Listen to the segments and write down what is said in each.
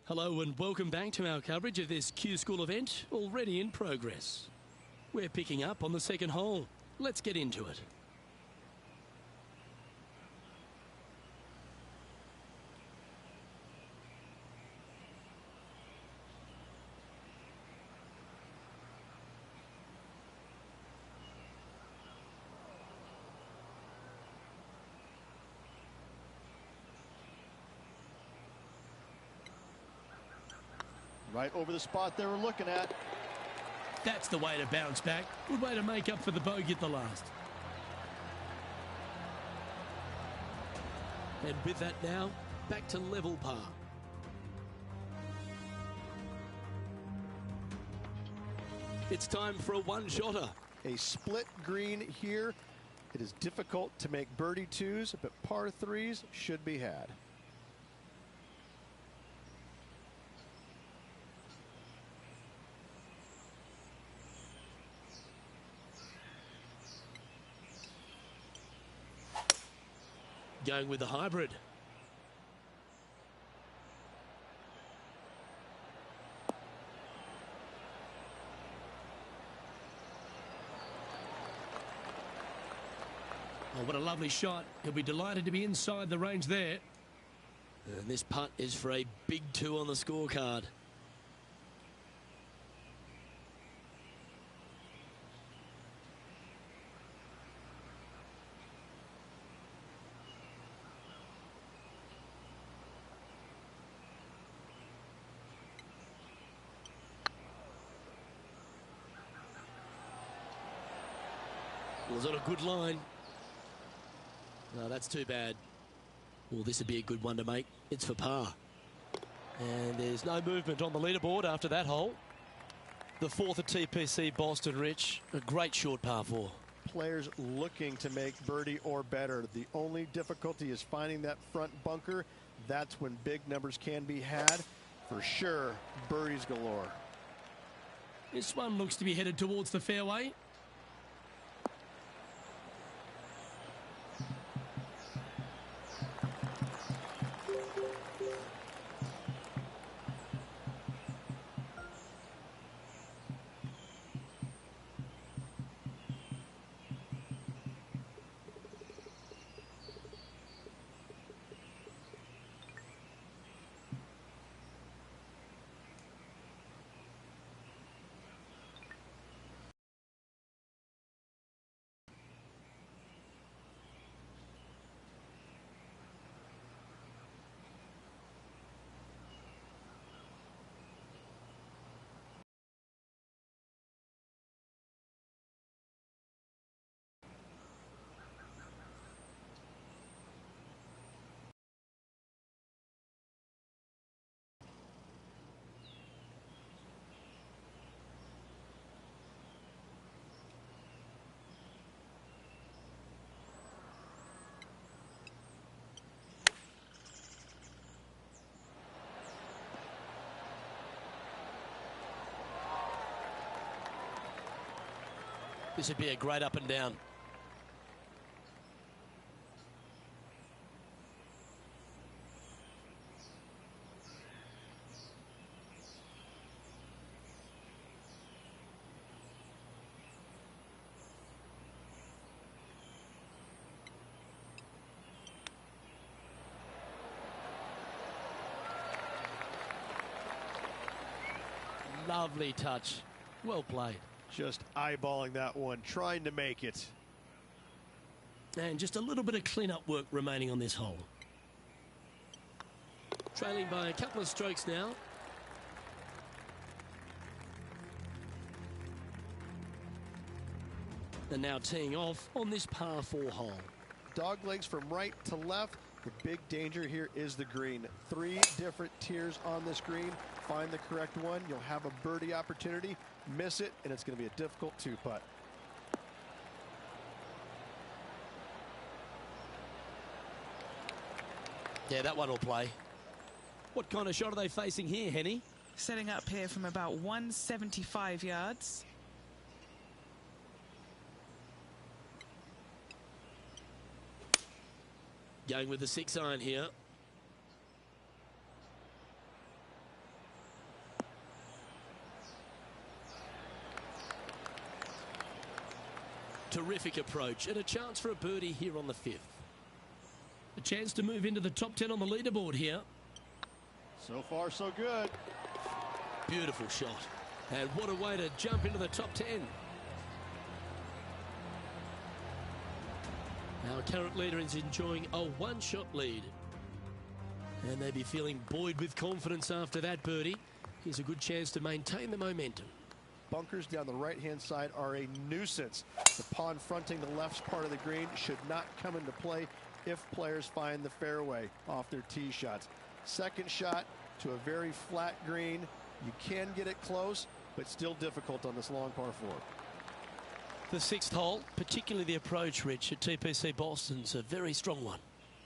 Hello and welcome back to our coverage of this Q School event, already in progress. We're picking up on the second hole. Let's get into it. Right over the spot they were looking at. That's the way to bounce back. Good way to make up for the bogey at the last. And with that now, back to level par. It's time for a one-shotter. A split green here. It is difficult to make birdie twos, but par threes should be had. Going with the hybrid. Oh, what a lovely shot. He'll be delighted to be inside the range there. And this putt is for a big 2 on the scorecard. Was on a good line. No, that's too bad. Well, this would be a good one to make. It's for par. And there's no movement on the leaderboard after that hole. The fourth at TPC Boston, Rich. A great short par 4. Players looking to make birdie or better. The only difficulty is finding that front bunker. That's when big numbers can be had. For sure, birdies galore. This one looks to be headed towards the fairway. This would be a great up and down. Lovely touch. Well played. Just eyeballing that one, trying to make it. And just a little bit of clean-up work remaining on this hole. Trailing by a couple of strokes now. And now teeing off on this par 4 hole. Dog legs from right to left. The big danger here is the green. 3 different tiers on this green. Find the correct one. You'll have a birdie opportunity. Miss it, and it's going to be a difficult 2-putt. Yeah, that one will play. What kind of shot are they facing here, Henny? Setting up here from about 175 yards. Going with the 6-iron here. Terrific approach and a chance for a birdie here on the 5th. A chance to move into the top 10 on the leaderboard here. So far, so good. Beautiful shot. And what a way to jump into the top 10. Our current leader is enjoying a one-shot lead. And they'll be feeling buoyed with confidence after that birdie. Here's a good chance to maintain the momentum. Bunkers down the right-hand side are a nuisance. The pond fronting the left part of the green should not come into play if players find the fairway off their tee shots. Second shot to a very flat green. You can get it close, but still difficult on this long par 4. The 6th hole, particularly the approach, Rich, at TPC Boston's a very strong one.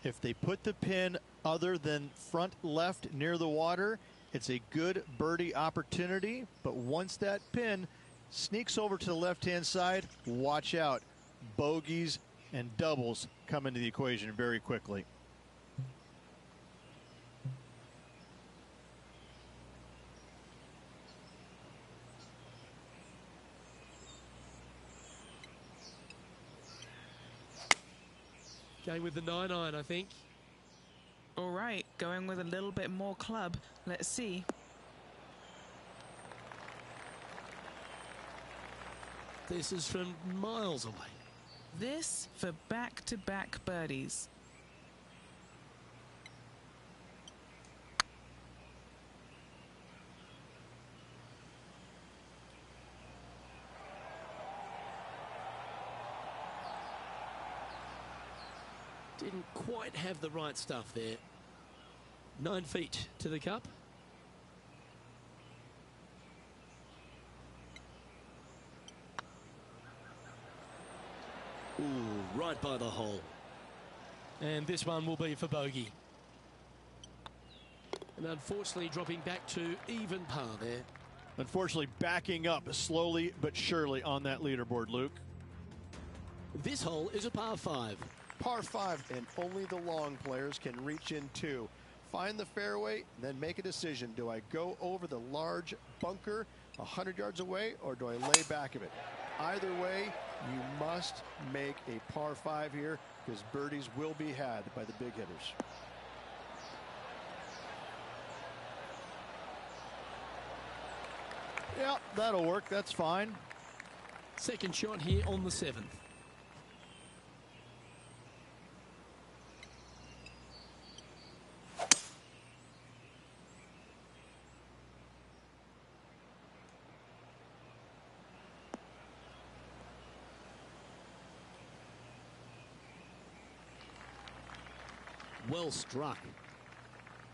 If they put the pin other than front left near the water, it's a good birdie opportunity. But once that pin sneaks over to the left-hand side, watch out. Bogeys and doubles come into the equation very quickly. Going with the 9-iron, I think. All right, going with a little bit more club. Let's see. This is from miles away. This for back-to-back birdies. Didn't quite have the right stuff there. 9 feet to the cup. Ooh, right by the hole. And this one will be for bogey. And unfortunately dropping back to even par there. Unfortunately backing up slowly but surely on that leaderboard, Luke. This hole is a par 5. Par 5, and only the long players can reach in 2. Find the fairway, then make a decision. Do I go over the large bunker 100 yards away, or do I lay back of it? Either way, you must make a par 5 here, because birdies will be had by the big hitters. Yeah, that'll work. That's fine. Second shot here on the 7th. Well struck.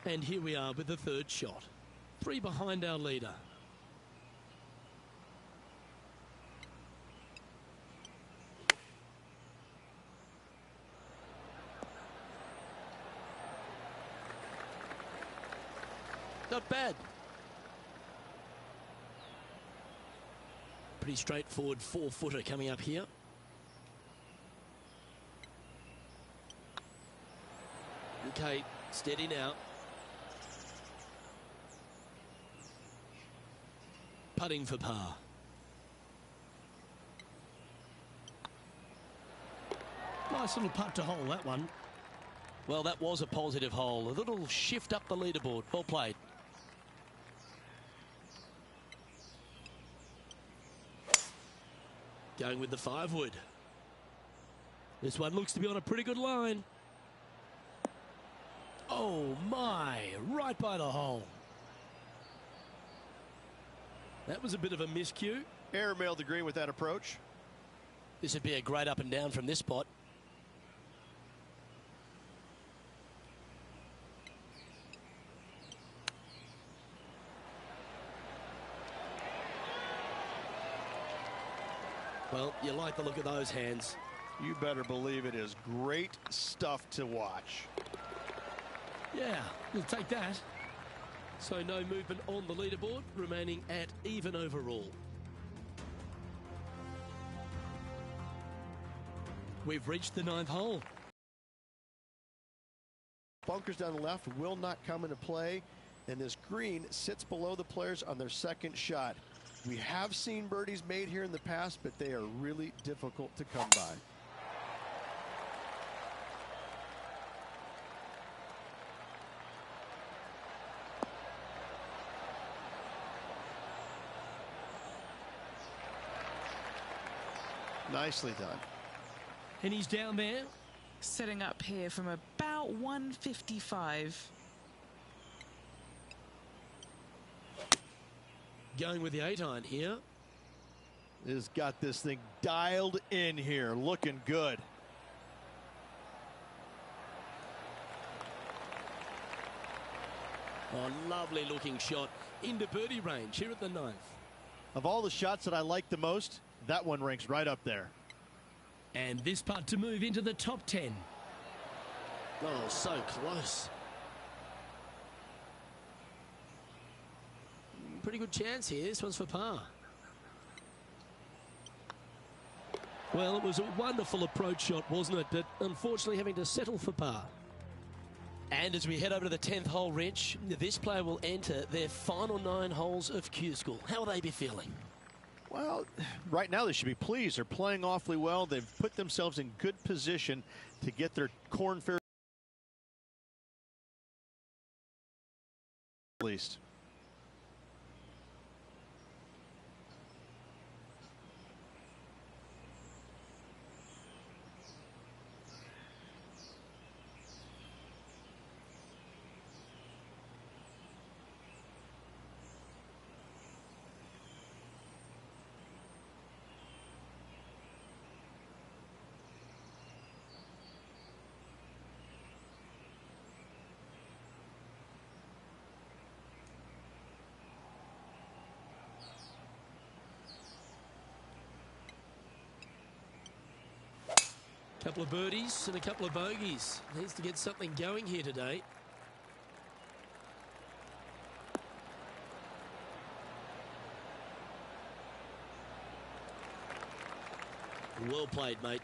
And here we are with the 3rd shot. 3 behind our leader. Not bad. Pretty straightforward 4-footer coming up here. Okay, steady now. Putting for par. Nice little putt to hole, that one. Well, that was a positive hole. A little shift up the leaderboard. Well played. Going with the 5-wood. This one looks to be on a pretty good line. Oh my, right by the hole. That was a bit of a miscue. Airmailed the green with that approach. This would be a great up and down from this spot. Well, you like the look of those hands. You better believe it is great stuff to watch. Yeah, we'll take that. So no movement on the leaderboard, remaining at even overall. We've reached the 9th hole. Bunkers down the left will not come into play, and this green sits below the players on their second shot. We have seen birdies made here in the past, but they are really difficult to come by. Nicely done. And he's down there. Setting up here from about 155. Going with the 8-iron here. Has got this thing dialed in here, looking good. Oh, lovely looking shot into birdie range here at the 9th. Of all the shots that I like the most, that one ranks right up there. And this putt to move into the top 10. Oh, so close. Pretty good chance here. This one's for par. Well, it was a wonderful approach shot, wasn't it? But unfortunately having to settle for par. And as we head over to the 10th hole, Rich, this player will enter their final 9 holes of Q School. How will they be feeling? Well, right now they should be pleased. They're playing awfully well. They've put themselves in good position to get their Korn Ferry at least. Couple of birdies and a couple of bogeys. Needs to get something going here today. Well played, mate.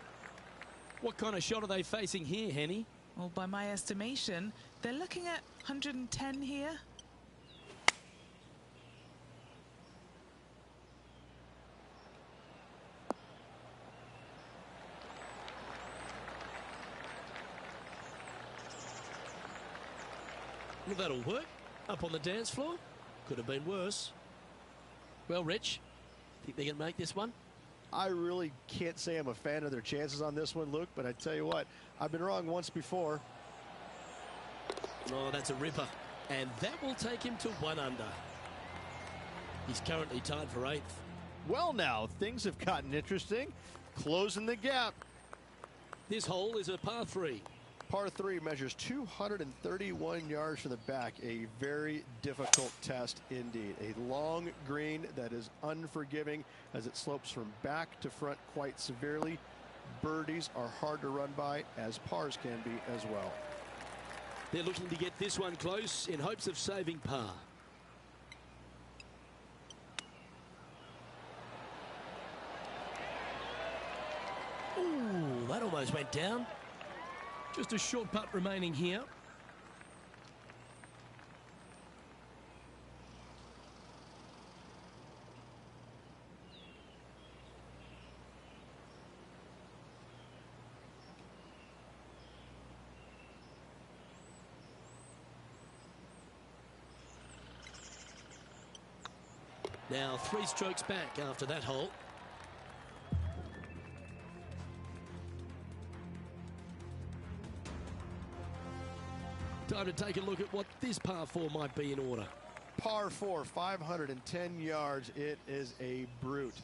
What kind of shot are they facing here, Henny? Well, by my estimation, they're looking at 110 here. Well, that'll work. Up on the dance floor. Could have been worse. Well, Rich, think they can make this one? I really can't say I'm a fan of their chances on this one, Luke, but I tell you what, I've been wrong once before. Oh, that's a ripper. And that will take him to 1 under. He's currently tied for 8th. Well, now, things have gotten interesting. Closing the gap. This hole is a par 3. Par 3 measures 231 yards from the back. A very difficult test indeed. A long green that is unforgiving as it slopes from back to front quite severely. Birdies are hard to run by, as pars can be as well. They're looking to get this one close in hopes of saving par. Ooh, that almost went down. Just a short putt remaining here. Now 3 strokes back after that hole. Time to take a look at what this par 4 might be in order. Par 4, 510 yards. It is a brute.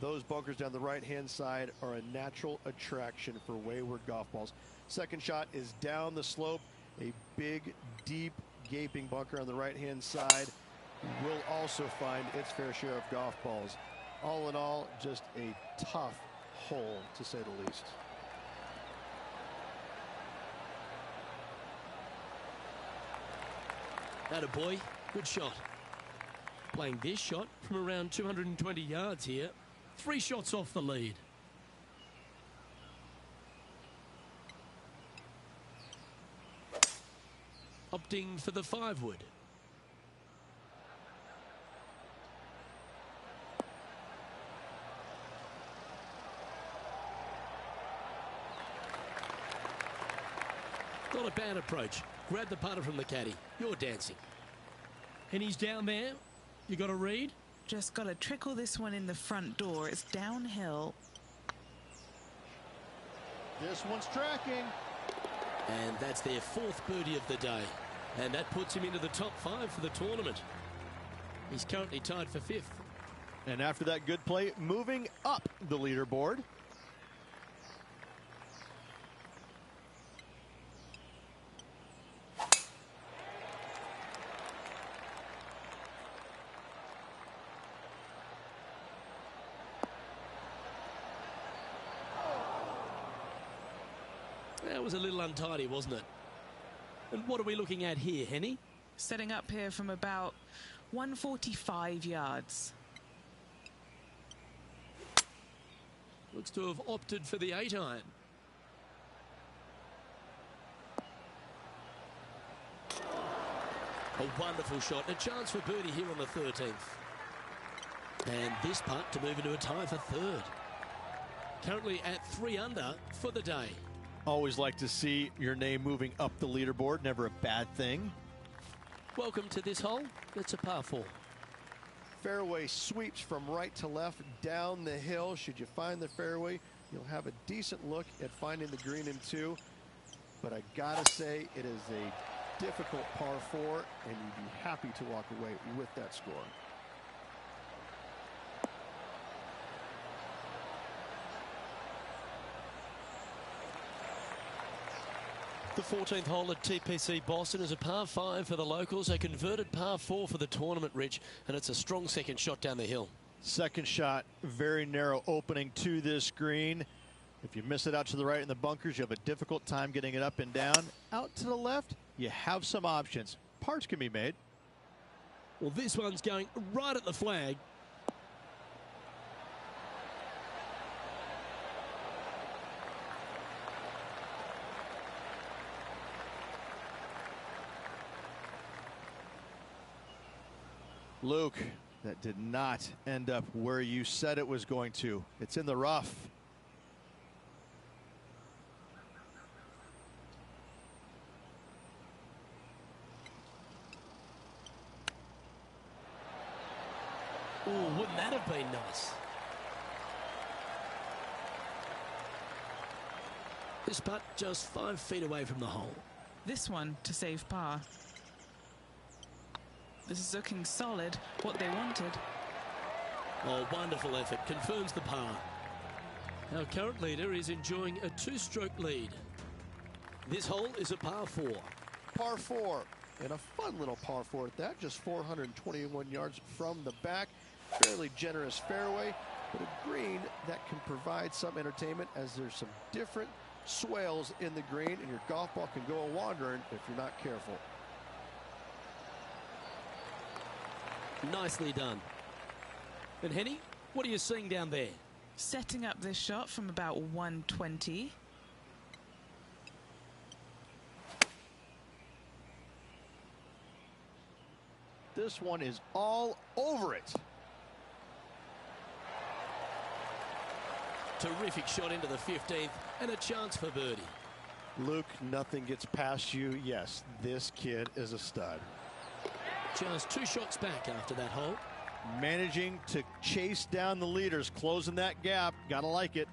Those bunkers down the right-hand side are a natural attraction for wayward golf balls. Second shot is down the slope. A big, deep, gaping bunker on the right-hand side will also find its fair share of golf balls. All in all, just a tough hole, to say the least. Attaboy, good shot. Playing this shot from around 220 yards here. 3 shots off the lead. Opting for the 5-wood. lay-out approach. Grab the putter from the caddy. You're dancing. And he's down there. You got to read. Just got to trickle this one in the front door. It's downhill. This one's tracking. And that's their 4th birdie of the day. And that puts him into the top 5 for the tournament. He's currently tied for 5th. And after that good play, moving up the leaderboard. That was a little untidy, wasn't it? And what are we looking at here, Henny? Setting up here from about 145 yards. Looks to have opted for the 8-iron. A wonderful shot. A chance for birdie here on the 13th. And this putt to move into a tie for 3rd. Currently at 3 under for the day. Always like to see your name moving up the leaderboard. Never a bad thing. Welcome to this hole. It's a par 4. Fairway sweeps from right to left down the hill. Should you find the fairway, you'll have a decent look at finding the green in 2. But I gotta say, it is a difficult par 4, and you'd be happy to walk away with that score. The 14th hole at TPC Boston is a par 5 for the locals, a converted par 4 for the tournament, Rich, and it's a strong second shot down the hill. Second shot, very narrow opening to this green. If you miss it out to the right in the bunkers, you have a difficult time getting it up and down. Out to the left, you have some options. Parts can be made. Well, this one's going right at the flag. Luke, that did not end up where you said it was going to. It's in the rough. Oh, wouldn't that have been nice? This putt just 5 feet away from the hole. This one to save par. This is looking solid, what they wanted. Oh, wonderful effort. Confirms the par. Our current leader is enjoying a 2-stroke lead. This hole is a par 4. Par 4, and a fun little par 4 at that, just 421 yards from the back. Fairly generous fairway, but a green that can provide some entertainment as there's some different swales in the green, and your golf ball can go a-wandering if you're not careful. Nicely done. And Henny, what are you seeing down there? Setting up this shot from about 120. This one is all over it. Terrific shot into the 15th and a chance for birdie. Luke, nothing gets past you. Yes, this kid is a stud. Just 2 shots back after that hole. Managing to chase down the leaders, closing that gap. Gotta like it.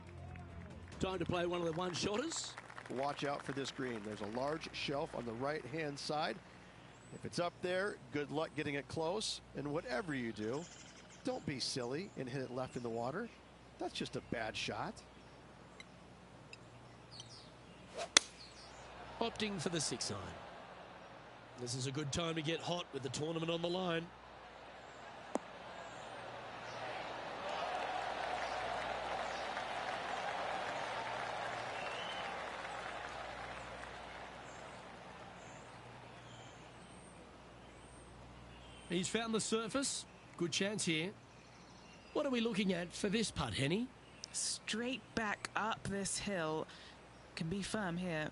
Time to play one of the one-shotters. Watch out for this green. There's a large shelf on the right-hand side. If it's up there, good luck getting it close. And whatever you do, don't be silly and hit it left in the water. That's just a bad shot. Opting for the 6-iron. This is a good time to get hot with the tournament on the line. He's found the surface. Good chance here. What are we looking at for this putt, Henny? Straight back up this hill. Can be firm here.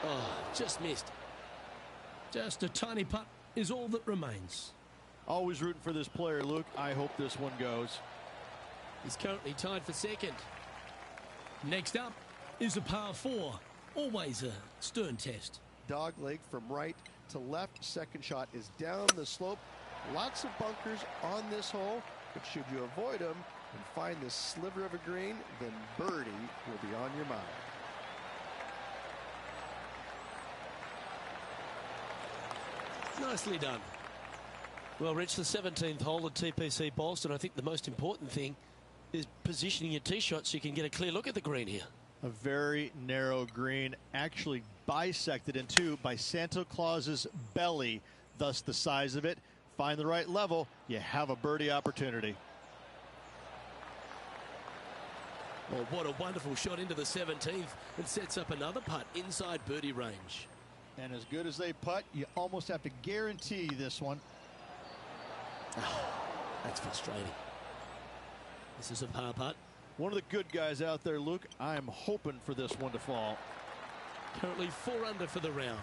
Oh, just missed. Just a tiny putt is all that remains. Always rooting for this player, Luke. I hope this one goes. He's currently tied for second. Next up is a par 4. Always a stern test. Dog leg from right to left. Second shot is down the slope. Lots of bunkers on this hole, but should you avoid them and find this sliver of a green, then birdie will be on your mind. Nicely done. Well, Rich, the 17th hole at TPC Boston. I think the most important thing is positioning your tee shot so you can get a clear look at the green here. A very narrow green, actually bisected in two by Santa Claus's belly, thus the size of it. Find the right level, you have a birdie opportunity. Well, what a wonderful shot into the 17th. It sets up another putt inside birdie range. And as good as they putt, you almost have to guarantee this one. That's frustrating. This is a par putt. One of the good guys out there, Luke. I am hoping for this one to fall. Currently 4 under for the round.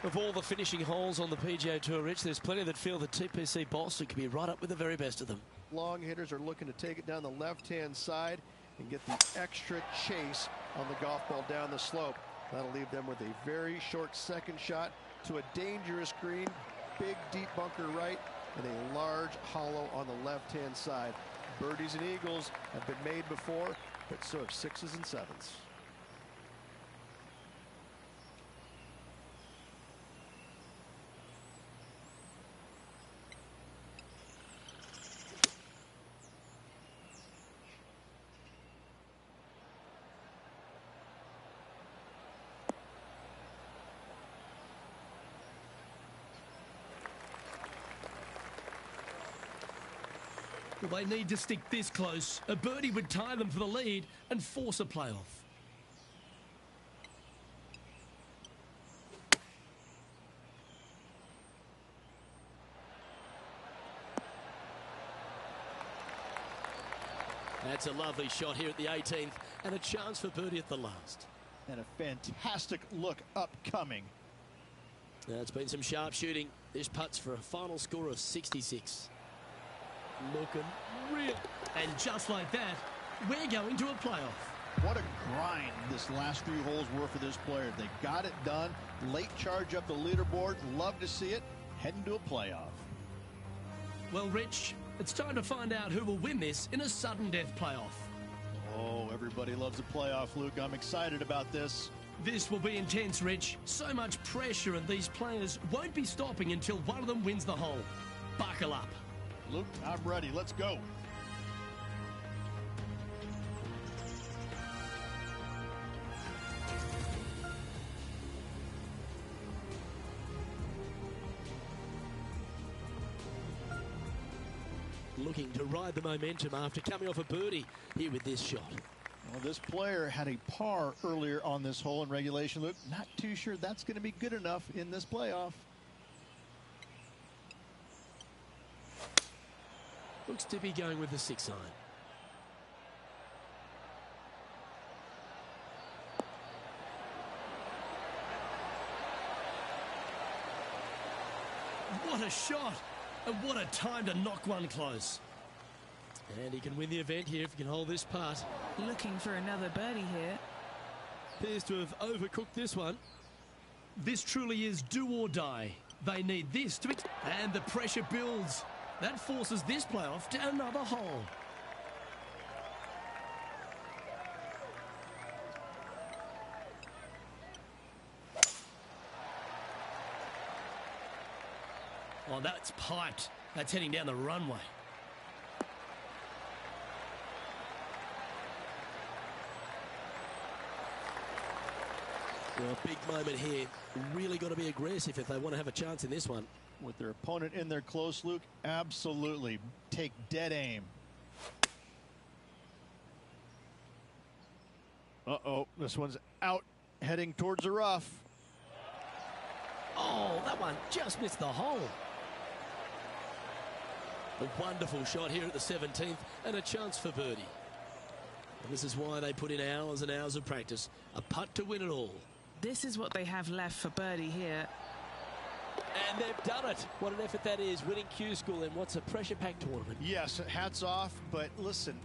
Of all the finishing holes on the PGA Tour, Rich, there's plenty that feel that TPC Boston could be right up with the very best of them. Long hitters are looking to take it down the left-hand side and get the extra chase on the golf ball down the slope. That'll leave them with a very short second shot to a dangerous green, big deep bunker right, and a large hollow on the left-hand side. Birdies and eagles have been made before, but so have 6s and 7s. Well, they need to stick this close. A birdie would tie them for the lead and force a playoff. That's a lovely shot here at the 18th and a chance for birdie at the last. And a fantastic look upcoming. Now, it's been some sharp shooting. This putt's for a final score of 66. Looking real. And just like that, we're going to a playoff. What a grind this last 3 holes were for this player. They got it done. Late charge up the leaderboard. Love to see it. Heading to a playoff. Well, Rich, it's time to find out who will win this in a sudden death playoff. Oh, everybody loves a playoff, Luke. I'm excited about this. This will be intense, Rich. So much pressure, and these players won't be stopping until one of them wins the hole. Buckle up. Luke, I'm ready. Let's go. Looking to ride the momentum after coming off a birdie here with this shot. Well, this player had a par earlier on this hole in regulation, Luke. Not too sure that's going to be good enough in this playoff. Looks to be going with the 6 iron. What a shot, and what a time to knock one close. And he can win the event here if he can hold this putt. Looking for another birdie here. Appears to have overcooked this one. This truly is do or die. They need this to... And the pressure builds. That forces this playoff to another hole. Oh, that's piped. That's heading down the runway. Well, a big moment here. Really got to be aggressive if they want to have a chance in this one. With their opponent in there close, Luke, absolutely take dead aim. Uh-oh, this one's out, heading towards the rough. Oh, that one just missed the hole. A wonderful shot here at the 17th and a chance for birdie. And this is why they put in hours and hours of practice. A putt to win it all. This is what they have left for birdie here. And they've done it. What an effort that is, winning Q School in what's a pressure-packed tournament. Yes, hats off, but listen,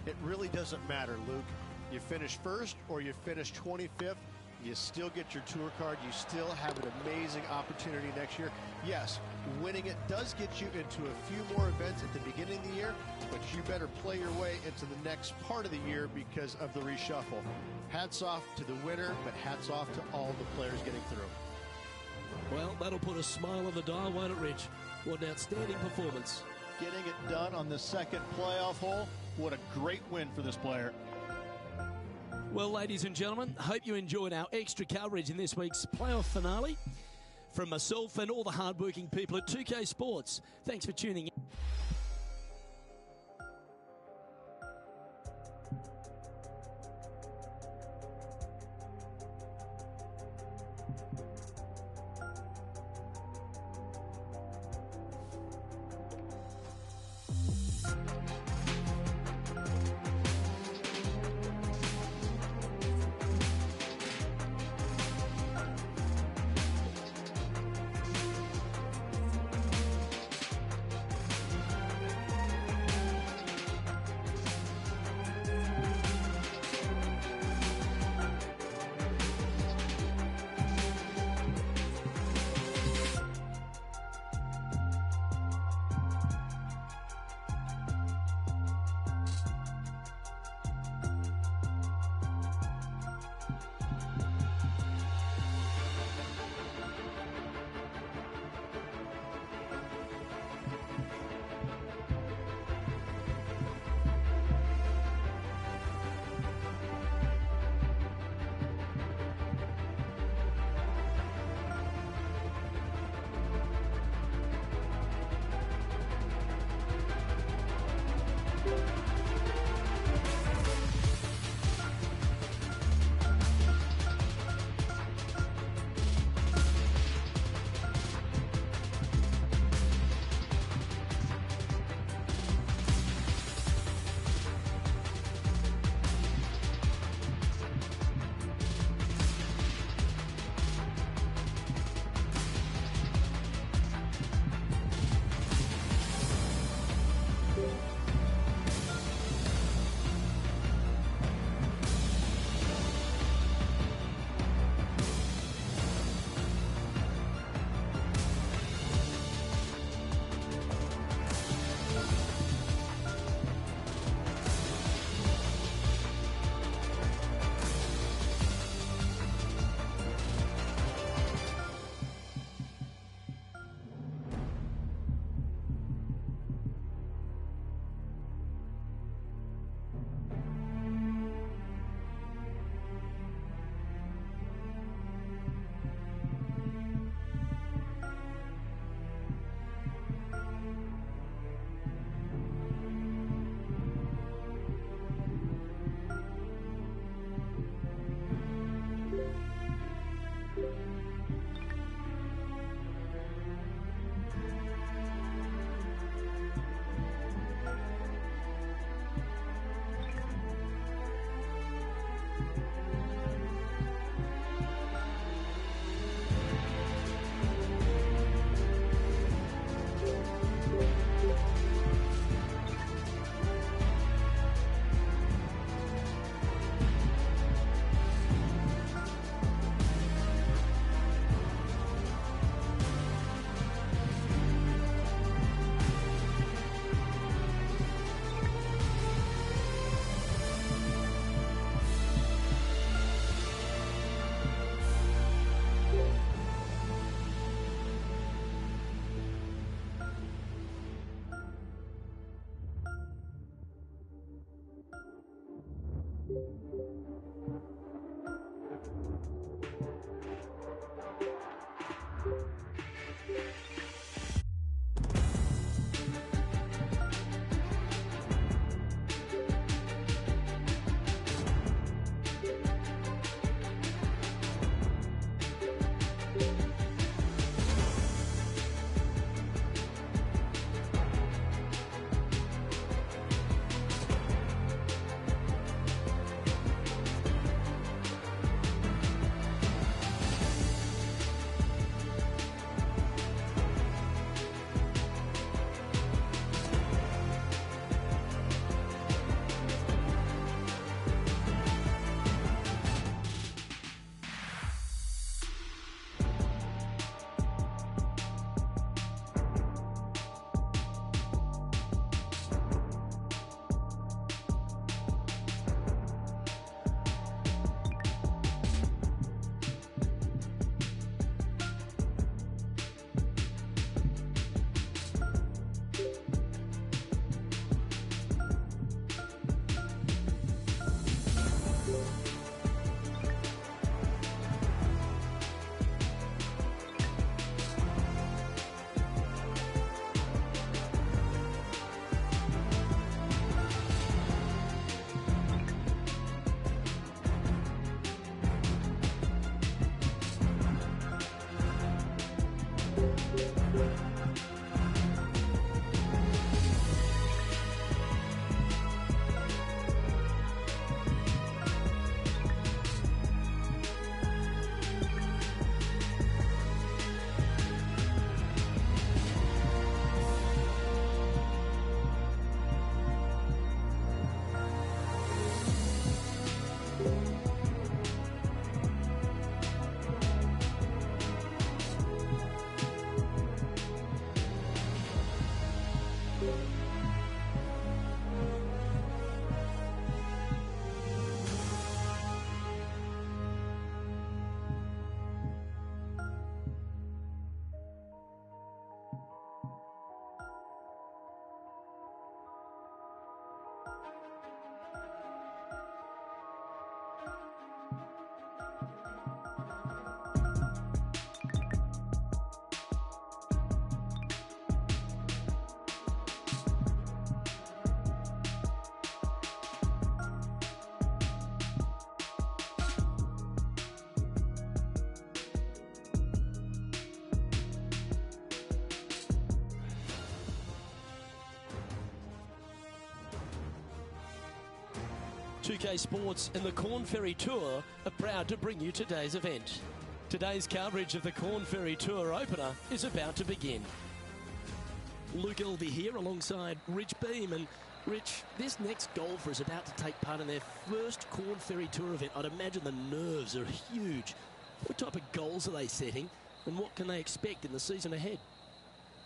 it really doesn't matter, Luke. You finish first or you finish 25th, you still get your tour card. You still have an amazing opportunity next year. Yes, winning it does get you into a few more events at the beginning of the year, but you better play your way into the next part of the year because of the reshuffle. Hats off to the winner, but hats off to all the players getting through. Well, that'll put a smile on the dial, won't it, Rich? What an outstanding performance. Getting it done on the second playoff hole. What a great win for this player. Well, ladies and gentlemen, hope you enjoyed our extra coverage in this week's playoff finale. From myself and all the hardworking people at 2K Sports, thanks for tuning in. 2K Sports and the Corn Ferry Tour are proud to bring you today's event. Today's coverage of the Corn Ferry Tour opener is about to begin. Luke Elvey here alongside Rich Beam. And Rich, this next golfer is about to take part in their first Corn Ferry Tour event. I'd imagine the nerves are huge. What type of goals are they setting, and what can they expect in the season ahead?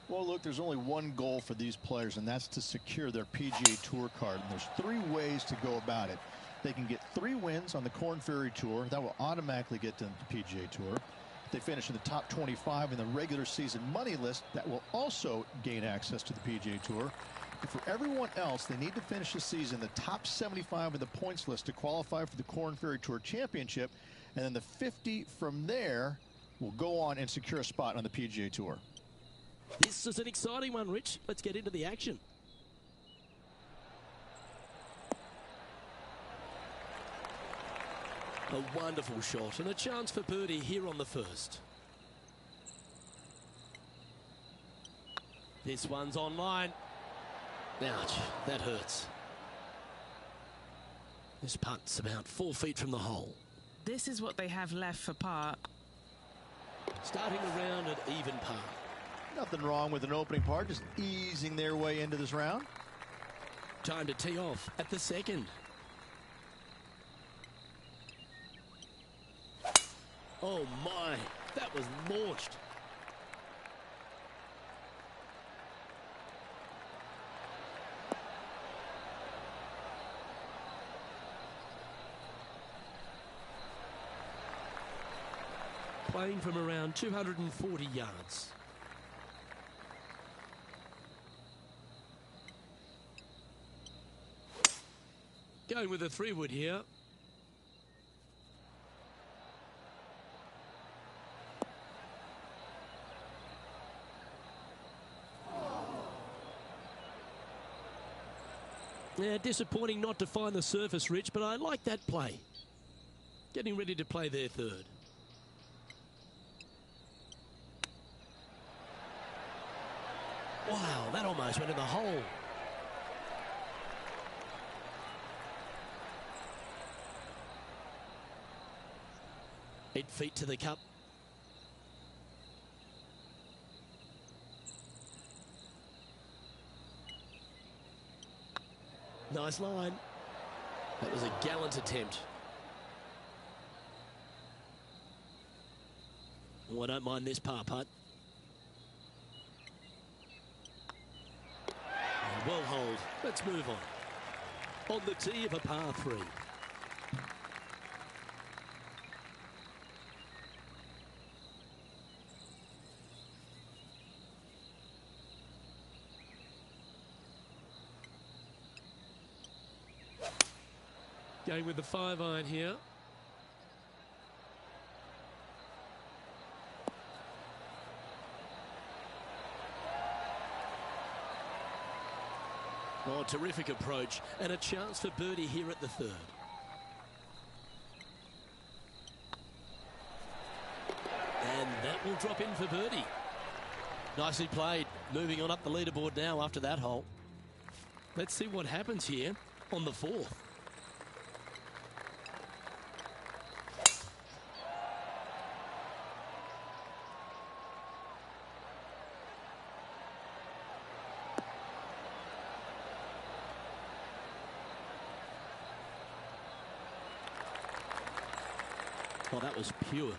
Well, look, there's only one goal for these players, and that's to secure their PGA Tour card. And there's 3 ways to go about it. They can get 3 wins on the Corn Ferry Tour. That will automatically get them to the PGA Tour. If they finish in the top 25 in the regular season money list, that will also gain access to the PGA Tour. And for everyone else, they need to finish the season the top 75 in the points list to qualify for the Corn Ferry Tour Championship. And then the 50 from there will go on and secure a spot on the PGA Tour. This is an exciting one, Rich. Let's get into the action. A wonderful shot and a chance for birdie here on the first. This one's online. Ouch, that hurts. This putt's about 4 feet from the hole. This is what they have left for par. Starting the round at even par. Nothing wrong with an opening par, just easing their way into this round. Time to tee off at the second. Oh my, that was launched. Playing from around 240 yards. Going with a 3-wood here. Yeah, disappointing not to find the surface, Rich, but I like that play. Getting ready to play their third. Wow, that almost went in the hole. Eight feet to the cup. Nice line. That was a gallant attempt. Oh, I don't mind this par putt. Well hold. Let's move on. On the tee of a par 3. Going with the 5-iron here. Oh, terrific approach, and a chance for birdie here at the third. And that will drop in for birdie. Nicely played. Moving on up the leaderboard now after that hole. Let's see what happens here on the 4th. Oh, that was pure.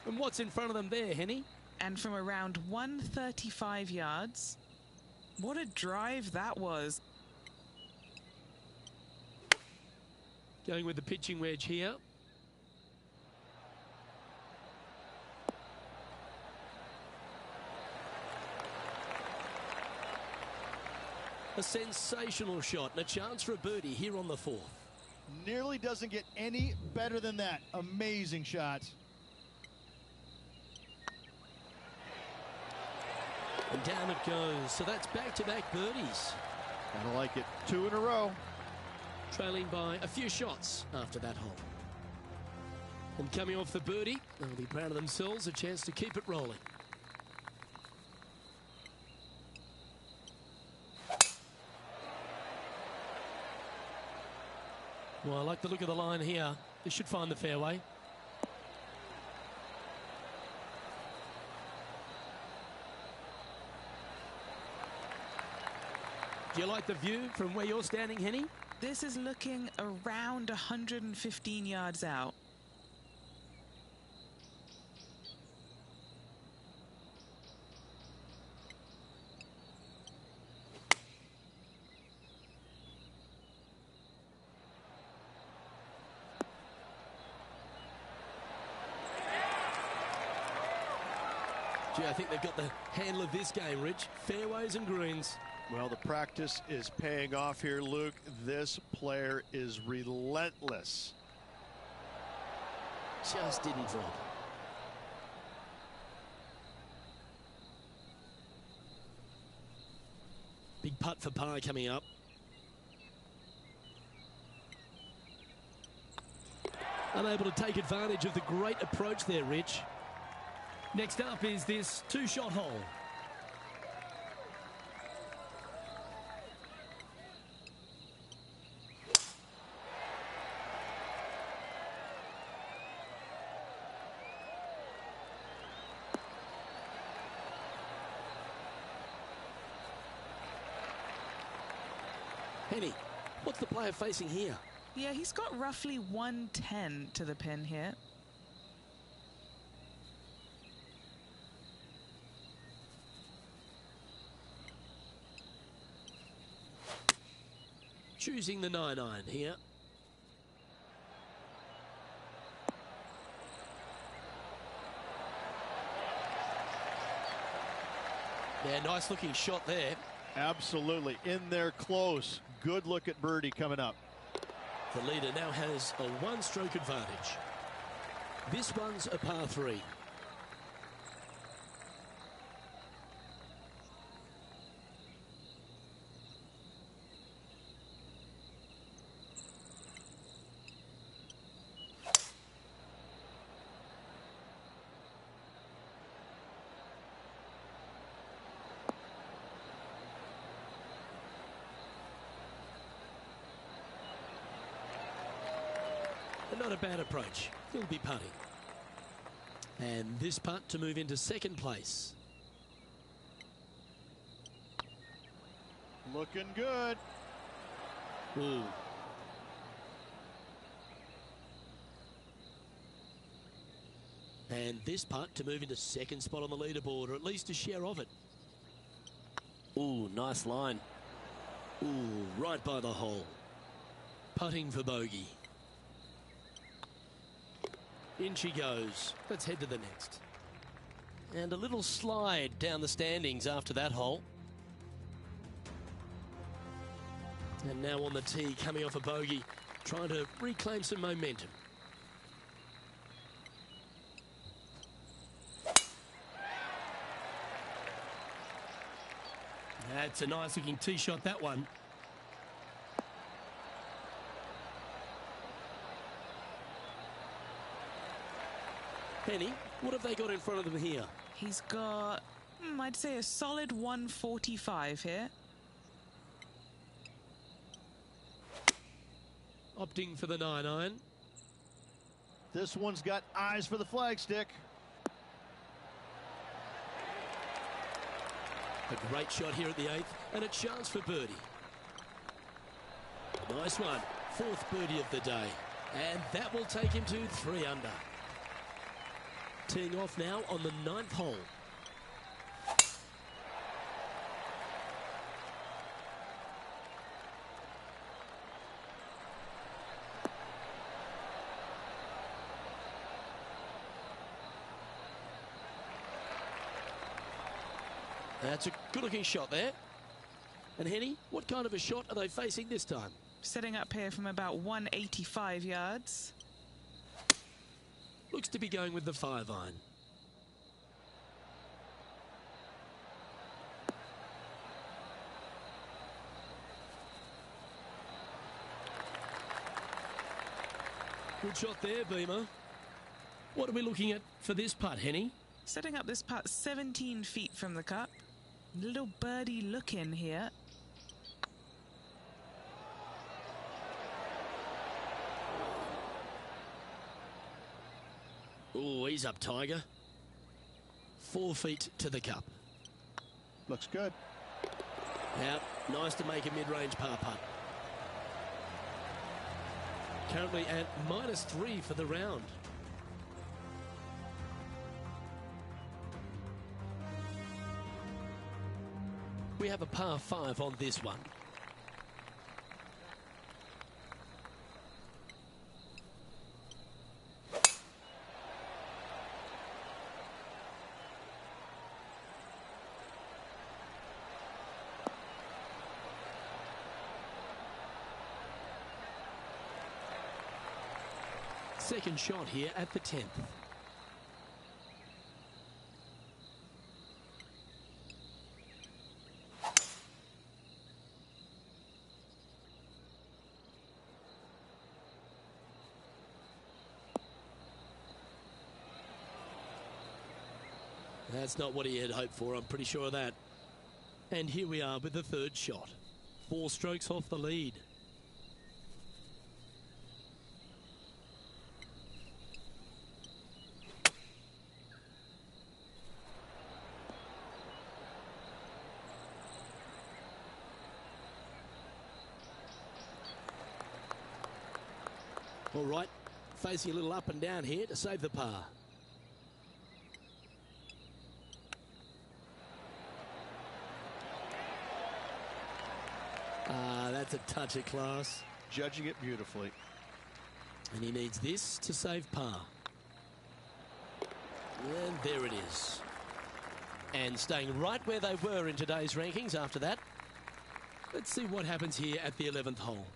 And what's in front of them there, Henny? And from around 135 yards, what a drive that was. Going with the pitching wedge here. A sensational shot and a chance for a birdie here on the 4th. Nearly doesn't get any better than that. Amazing shots. And down it goes. So that's back-to-back birdies. Kind of like it. 2 in a row. Trailing by a few shots after that hole. And coming off the birdie, they'll be proud of themselves, a chance to keep it rolling. Well, I like the look of the line here. This should find the fairway. Do you like the view from where you're standing, Henny? This is looking around 115 yards out. Gee, I think they've got the handle of this game, Rich. Fairways and greens. Well, the practice is paying off here, Luke. This player is relentless. Just didn't drop. Big putt for par coming up. Unable to take advantage of the great approach there, Rich. Next up is this 2-shot hole. Henny, what's the player facing here? Yeah, he's got roughly 110 to the pin here. Choosing the 9-iron here. Yeah, nice looking shot there. Absolutely. In there close. Good look at birdie coming up. The leader now has a 1-stroke advantage. This one's a par 3. Not a bad approach. He'll be putting. And this putt to move into 2nd place. Looking good. Ooh. And this putt to move into 2nd spot on the leaderboard, or at least a share of it. Ooh, nice line. Ooh, right by the hole. Putting for bogey. In she goes. Let's head to the next. And a little slide down the standings after that hole. And now on the tee, coming off a bogey, trying to reclaim some momentum. That's a nice looking tee shot, that one. Penny, what have they got in front of them here? He's got, I'd say, a solid 145 here. Opting for the 9-iron. This one's got eyes for the flagstick. A great shot here at the 8th, and a chance for birdie. Nice one. 4th birdie of the day. And that will take him to 3 under. Teeing off now on the 9th hole. That's a good looking shot there. And Henny, what kind of a shot are they facing this time? Setting up here from about 185 yards. Looks to be going with the 5-iron. Good shot there, Beamer. What are we looking at for this putt, Henny? Setting up this putt 17 feet from the cup. Little birdie look in here. Oh, he's up, Tiger. 4 feet to the cup. Looks good. Now, nice to make a mid-range par putt. Currently at -3 for the round. We have a par 5 on this one. Second shot here at the 10th. That's not what he had hoped for, I'm pretty sure of that. And here we are with the third shot. 4 strokes off the lead. All right, facing a little up and down here to save the par. That's a touch of class. Judging it beautifully. And he needs this to save par. And there it is. And staying right where they were in today's rankings after that. Let's see what happens here at the 11th hole.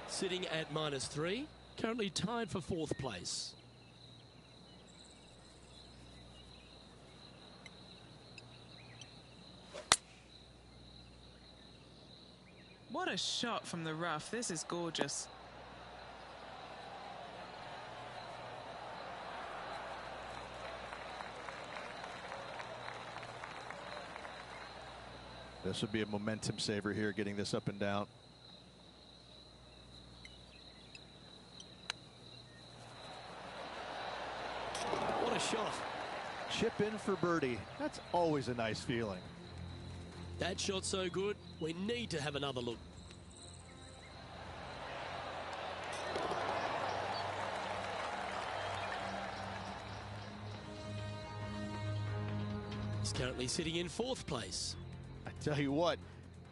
Sitting at -3, currently tied for 4th place. What a shot from the rough. This is gorgeous. This would be a momentum saver here, getting this up and down. What a shot. Chip in for birdie. That's always a nice feeling. That shot's so good, we need to have another look. He's currently sitting in 4th place. I tell you what,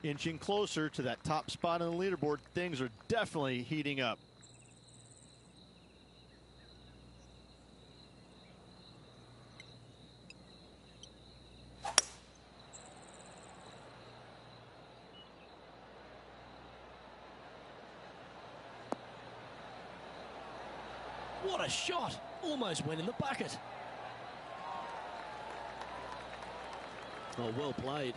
inching closer to that top spot on the leaderboard, things are definitely heating up. What a shot! Almost went in the bucket. Oh, well played.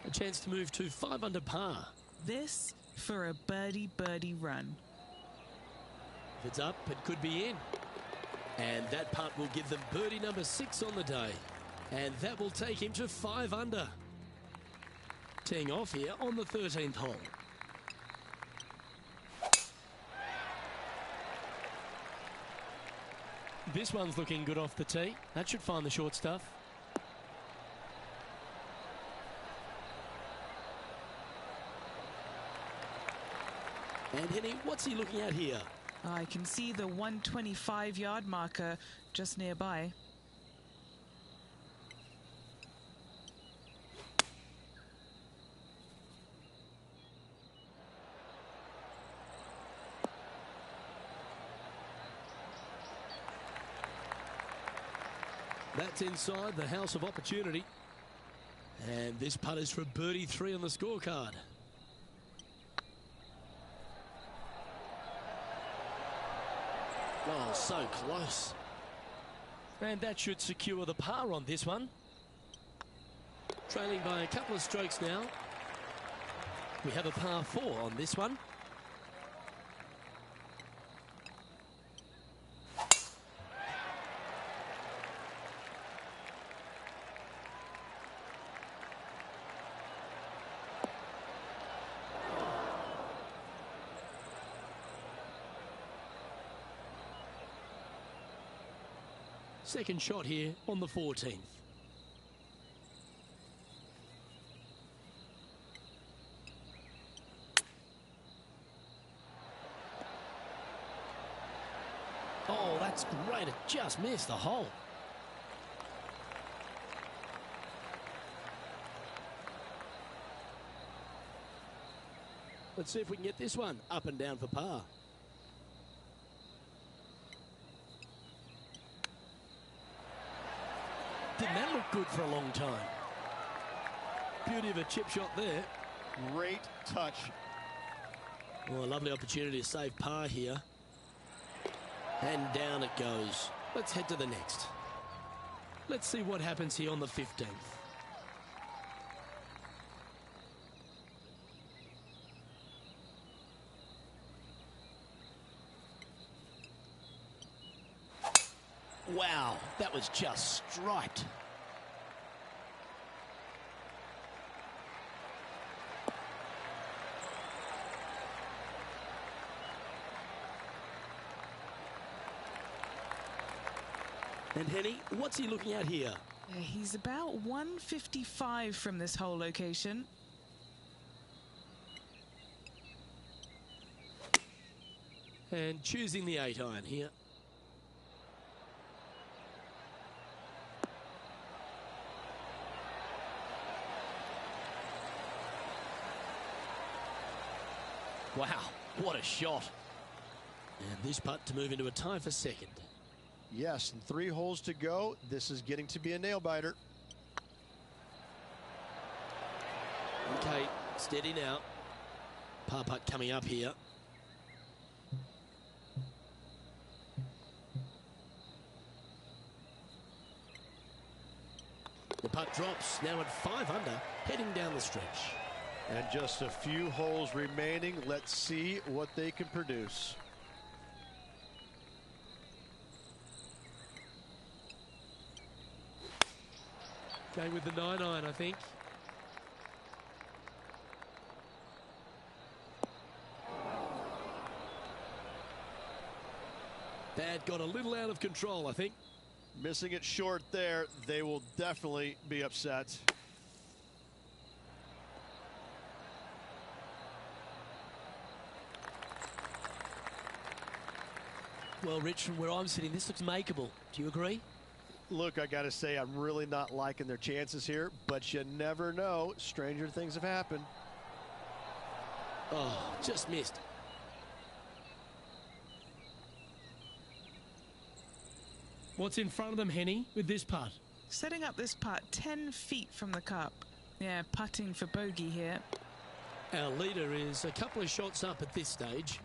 A chance to move to 5 under par. This for a birdie run. If it's up, it could be in. And that putt will give them birdie number 6 on the day. And that will take him to 5 under. Teeing off here on the 13th hole. This one's looking good off the tee. That should find the short stuff. And Henny, what's he looking at here? I can see the 125-yard marker just nearby. That's inside the house of opportunity. And this putt is for birdie 3 on the scorecard. Oh, so close. And that should secure the par on this one. Trailing by a couple of strokes now. We have a par 4 on this one. Second shot here on the 14th. Oh, that's great. It just missed the hole. Let's see if we can get this one up and down for par. Didn't that look good for a long time? Beauty of a chip shot there. Great touch. Well, a lovely opportunity to save par here. And down it goes. Let's head to the next. Let's see what happens here on the 15th. Wow, that was just striped. And Henny, what's he looking at here? He's about 155 from this hole location. And choosing the 8-iron here. Wow, what a shot. And this putt to move into a tie for second. Yes, and 3 holes to go. This is getting to be a nail-biter. Okay, steady now. Par putt coming up here. The putt drops, now at 5 under, heading down the stretch. And just a few holes remaining. Let's see what they can produce. Going with the 9-iron, I think. That got a little out of control, I think. Missing it short there. They will definitely be upset. Well, Rich, from where I'm sitting, this looks makeable. Do you agree? Look, I got to say, I'm really not liking their chances here, but you never know. Stranger things have happened. Oh, just missed. What's in front of them, Henny, with this putt? Setting up this putt 10 feet from the cup. Yeah, putting for bogey here. Our leader is a couple of shots up at this stage.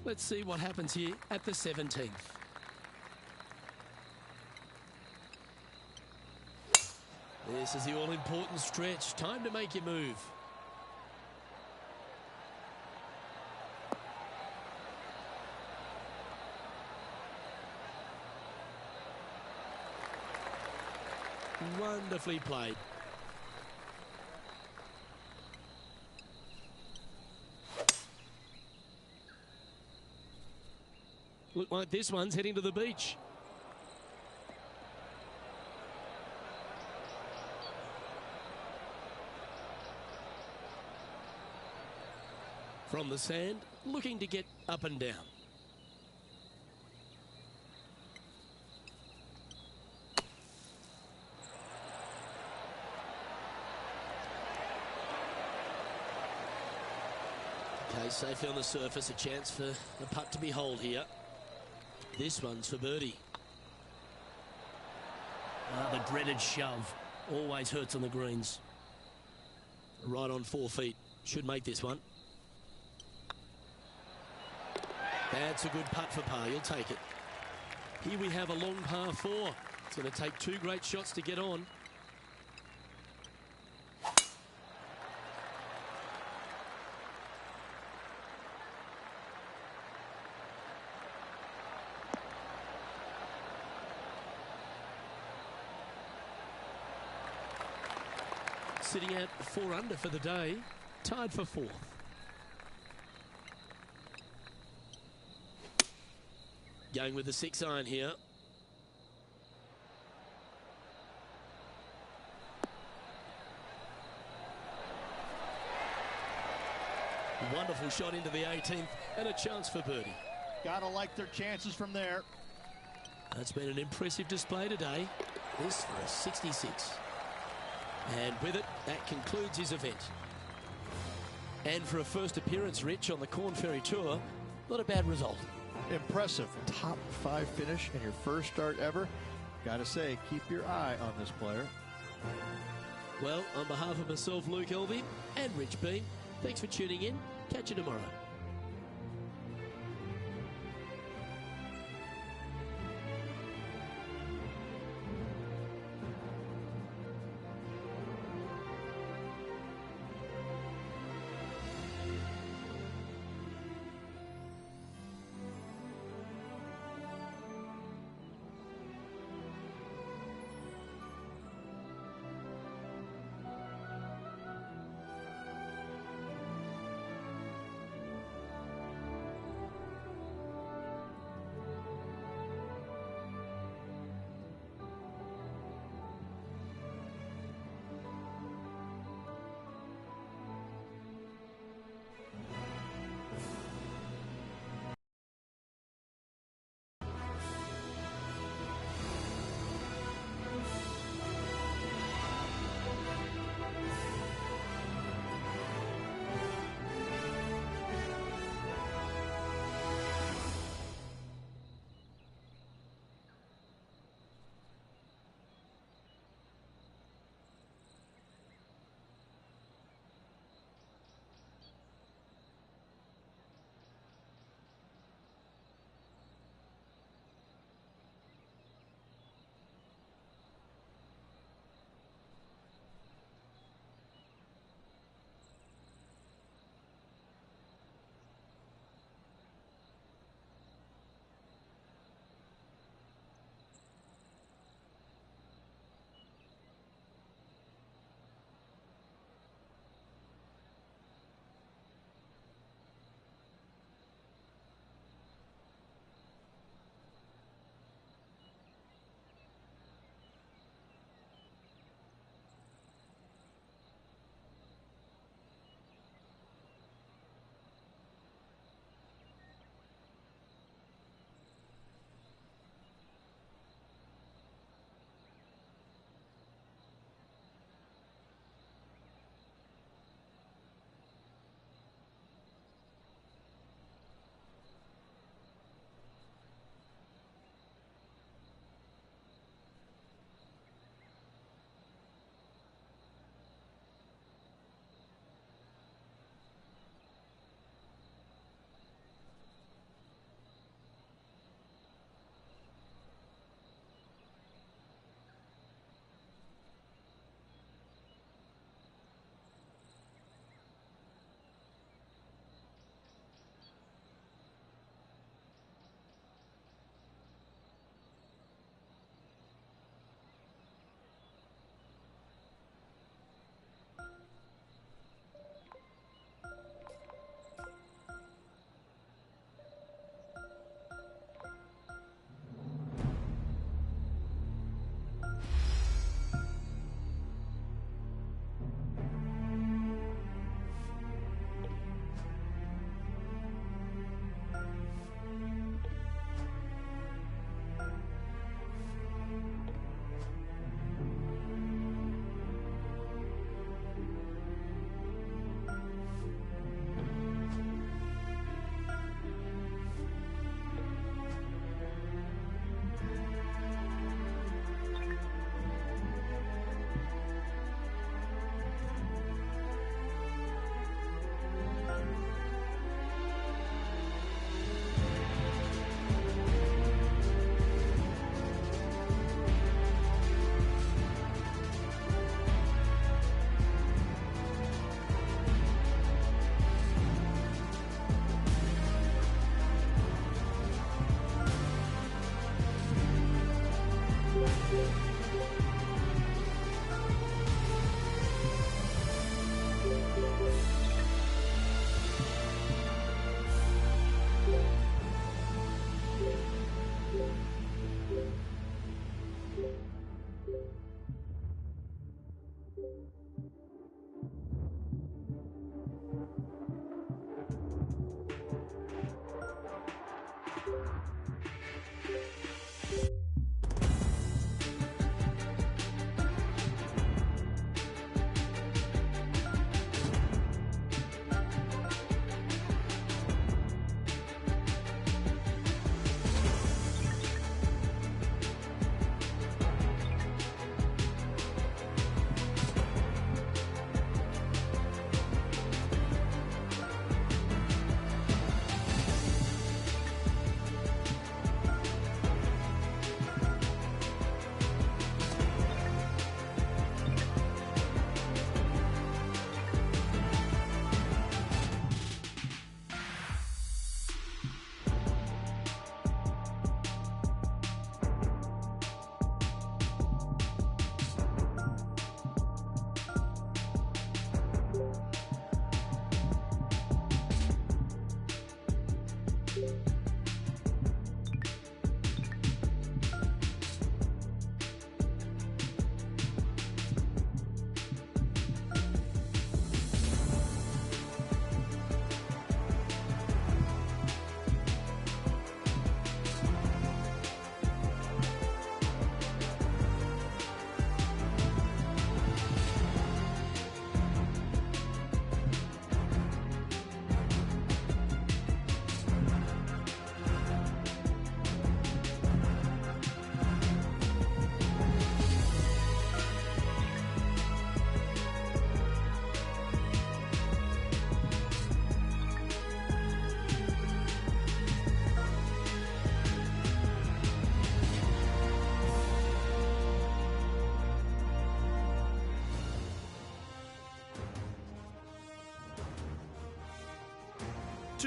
Let's see what happens here at the 17th. This is the all-important stretch. Time to make your move. Wonderfully played. Look like this one's heading to the beach. From the sand, looking to get up and down. Okay, safely on the surface, a chance for a putt to be holed here. This one's for birdie. The dreaded shove always hurts on the greens. Right on 4 feet. Should make this one. That's a good putt for par. You'll take it. Here we have a long par 4. It's going to take 2 great shots to get on. Sitting at 4 under for the day, tied for 4th. Going with the 6 iron here. Wonderful shot into the 18th and a chance for birdie. Gotta like their chances from there. That's been an impressive display today. This for a 66. And with it, that concludes his event. And for a first appearance, Rich, on the Corn Ferry Tour, not a bad result. Impressive. Top 5 finish in your first start ever. Gotta say, keep your eye on this player. Well, on behalf of myself, Luke Elvey, and Rich Beam, thanks for tuning in. Catch you tomorrow.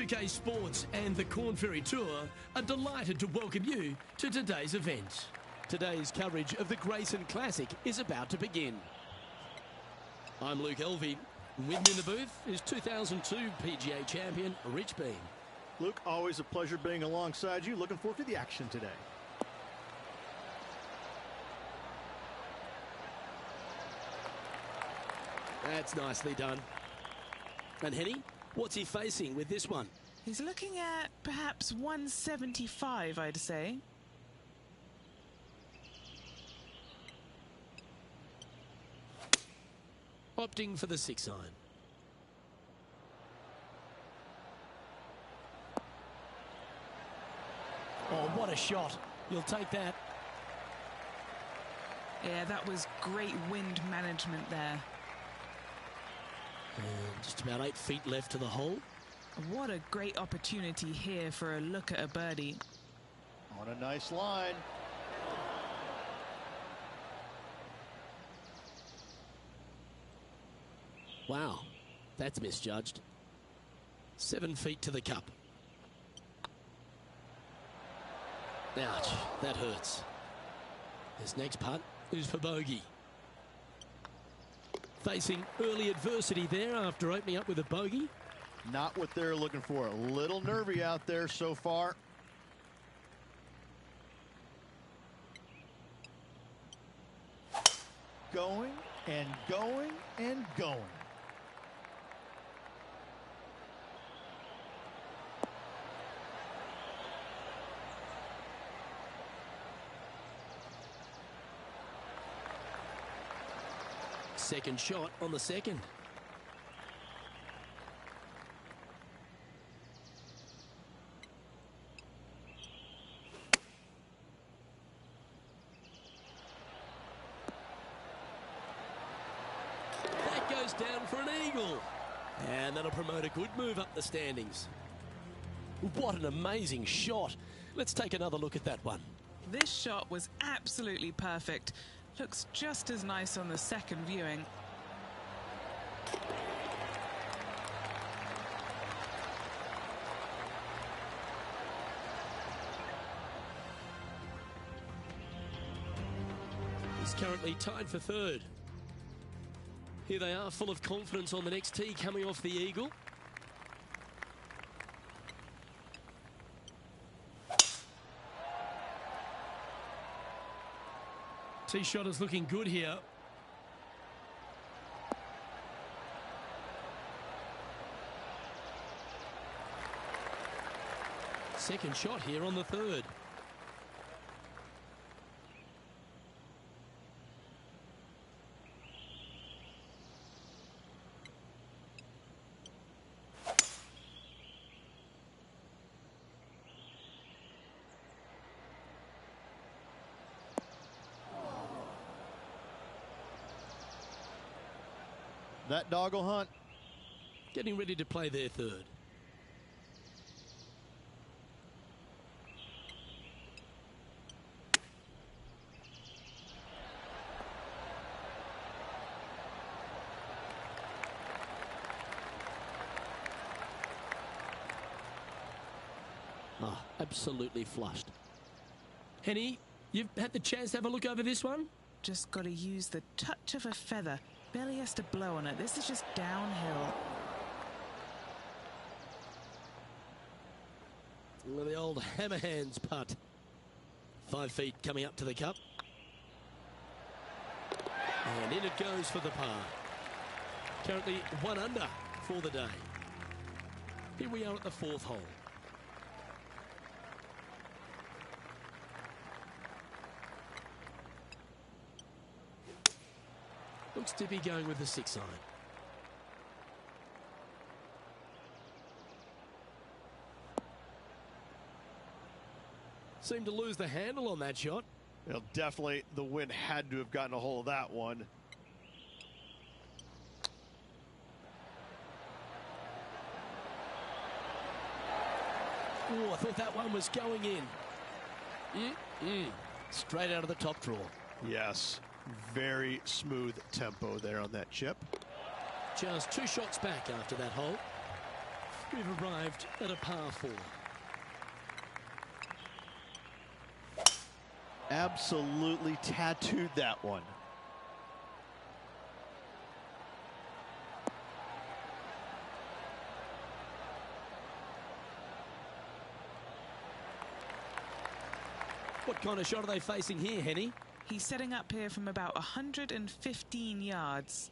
2K Sports and the Corn Ferry Tour are delighted to welcome you to today's event. Today's coverage of the Grayson Classic is about to begin. I'm Luke Elvey. With me in the booth is 2002 PGA champion Rich Beem. Luke, always a pleasure being alongside you. Looking forward to the action today. That's nicely done. And Henny, what's he facing with this one? He's looking at perhaps 175, I'd say. Opting for the 6-iron. Oh, what a shot. You'll take that. Yeah, that was great wind management there. And just about 8 feet left to the hole. What a great opportunity here for a look at a birdie. On a nice line. Wow, that's misjudged. 7 feet to the cup. Ouch, that hurts. This next putt is for bogey. Facing early adversity there after opening up with a bogey. Not what they're looking for. A little nervy out there so far. Going and going and going. Second shot on the second. That goes down for an eagle. And that'll promote a good move up the standings. What an amazing shot. Let's take another look at that one. This shot was absolutely perfect. Looks just as nice on the second viewing. He's currently tied for third. Here they are, full of confidence on the next tee, coming off the eagle. Tee shot is looking good here. Second shot here on the third. That dog will hunt. Getting ready to play their third. Ah, absolutely flushed. Henny, you've had the chance to have a look over this one? Just got to use the touch of a feather. Barely has to blow on it. This is just downhill. The old hammer hands putt. 5 feet coming up to the cup. And in it goes for the par. Currently 1 under for the day. Here we are at the 4th hole. Looks to be going with the 6 iron. Seemed to lose the handle on that shot. Well, definitely the wind had to have gotten a hold of that one. Oh, I thought that one was going in. Straight out of the top drawer. Yes, very smooth tempo there on that chip. Just 2 shots back after that hole. We've arrived at a par 4. Absolutely tattooed that one. What kind of shot are they facing here, Henny? He's setting up here from about 115 yards.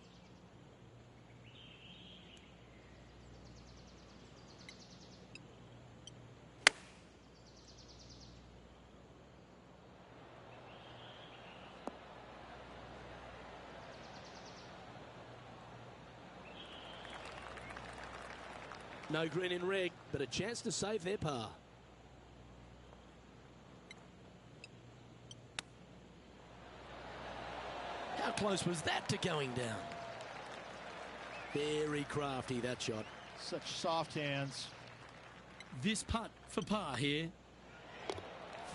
No green in red, but a chance to save their par. How close was that to going down? Very crafty, that shot. Such soft hands. This putt for par here.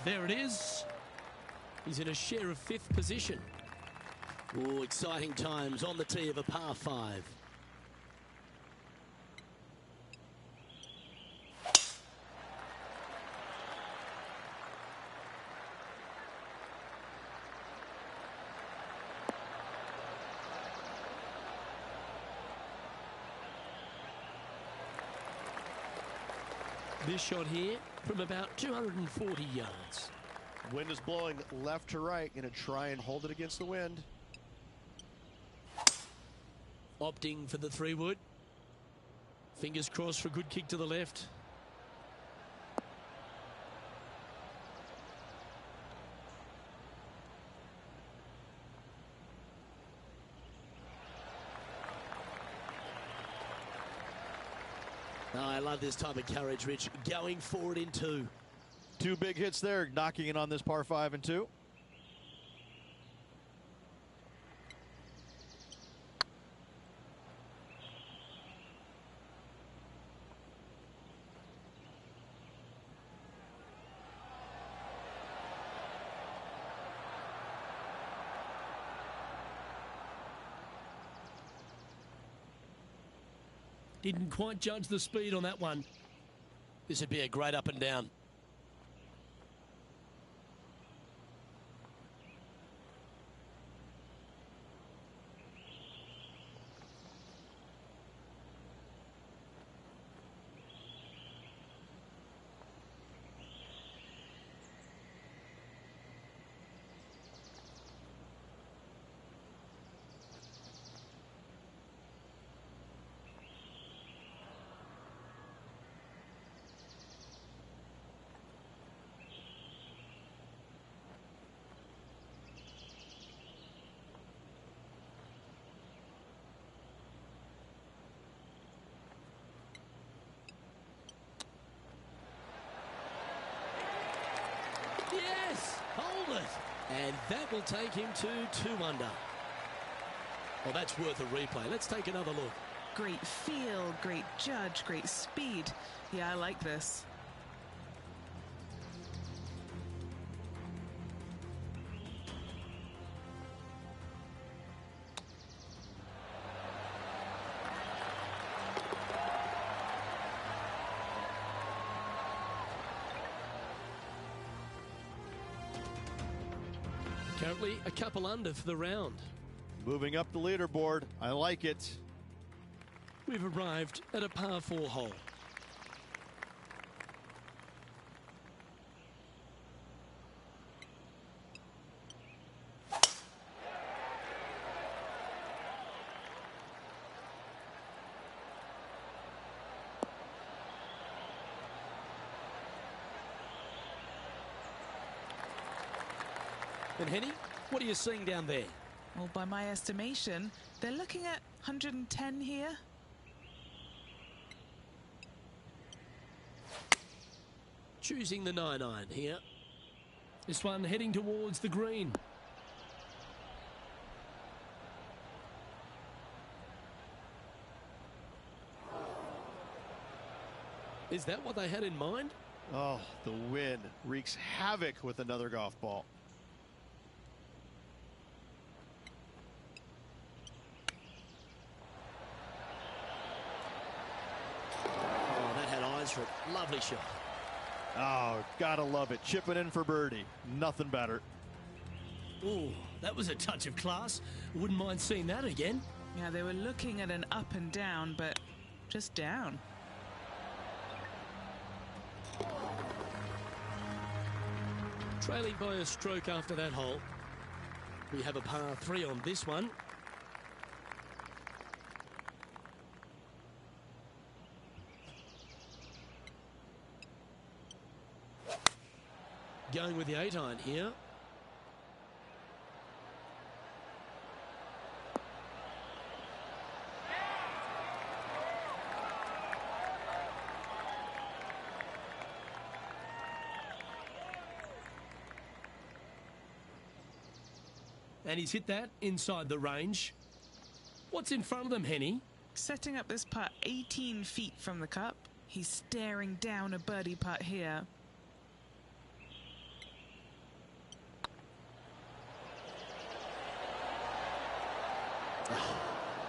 There it is. He's in a share of 5th position. Oh, exciting times on the tee of a par 5. This shot here from about 240 yards. Wind is blowing left to right. Going to try and hold it against the wind. Opting for the 3-wood. Fingers crossed for a good kick to the left. Oh, I love this type of courage, Rich. Going forward in 2. 2 big hits there, knocking it on this par 5 and 2. Didn't quite judge the speed on that one. This would be a great up and down. Yes, hold it. And that will take him to 2 under. Well, that's worth a replay. Let's take another look. Great feel, great judge, great speed. Yeah, I like this. Currently a couple under for the round. Moving up the leaderboard. I like it. We've arrived at a par 4 hole. And Henny, what are you seeing down there? Well, by my estimation, they're looking at 110 here. Choosing the 9-iron here. This one heading towards the green. Is that what they had in mind? Oh, the wind wreaks havoc with another golf ball. Oh, that had eyes for it. Lovely shot. Oh, gotta love it. Chipping in for birdie. Nothing better. Oh, that was a touch of class. Wouldn't mind seeing that again. Yeah, they were looking at an up and down, but just down. Trailing by a stroke after that hole. We have a par 3 on this one. Going with the 8-iron here. And he's hit that inside the range. What's in front of them, Henny? Setting up this putt 18 feet from the cup. He's staring down a birdie putt here.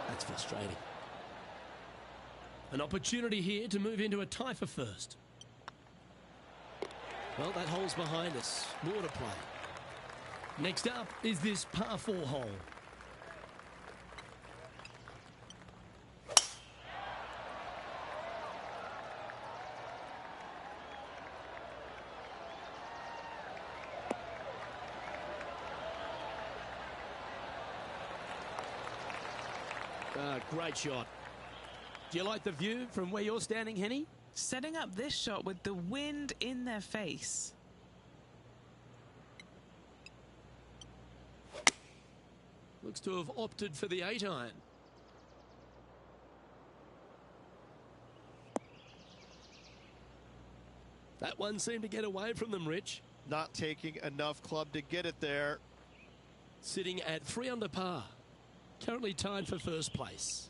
That's frustrating. An opportunity here to move into a tie for first. Well, that hole's behind us. More to play. Next up is this par 4 hole. Great shot. Do you like the view from where you're standing, Henny? Setting up this shot with the wind in their face. Looks to have opted for the 8-iron. That one seemed to get away from them, Rich. Not taking enough club to get it there. Sitting at 3 under par. Currently tied for first place.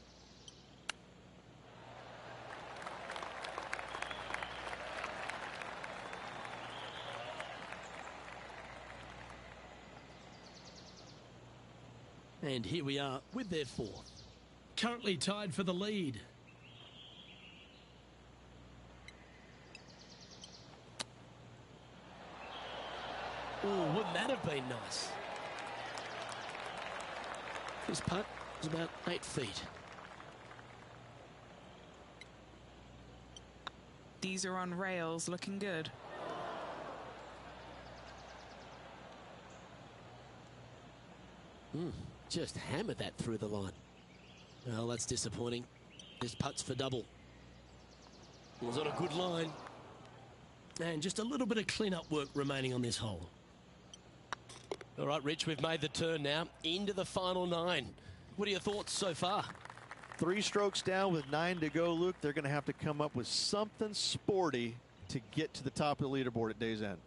And here we are with their 4th. Currently tied for the lead. Oh, wouldn't that have been nice? This putt is about 8 feet. These are on rails, looking good. Just hammered that through the line. Well, that's disappointing. This putt's for double. Was on a good line. And just a little bit of clean-up work remaining on this hole. All right, Rich, we've made the turn now into the final 9. What are your thoughts so far? 3 strokes down with 9 to go, Luke. They're going to have to come up with something sporty to get to the top of the leaderboard at day's end.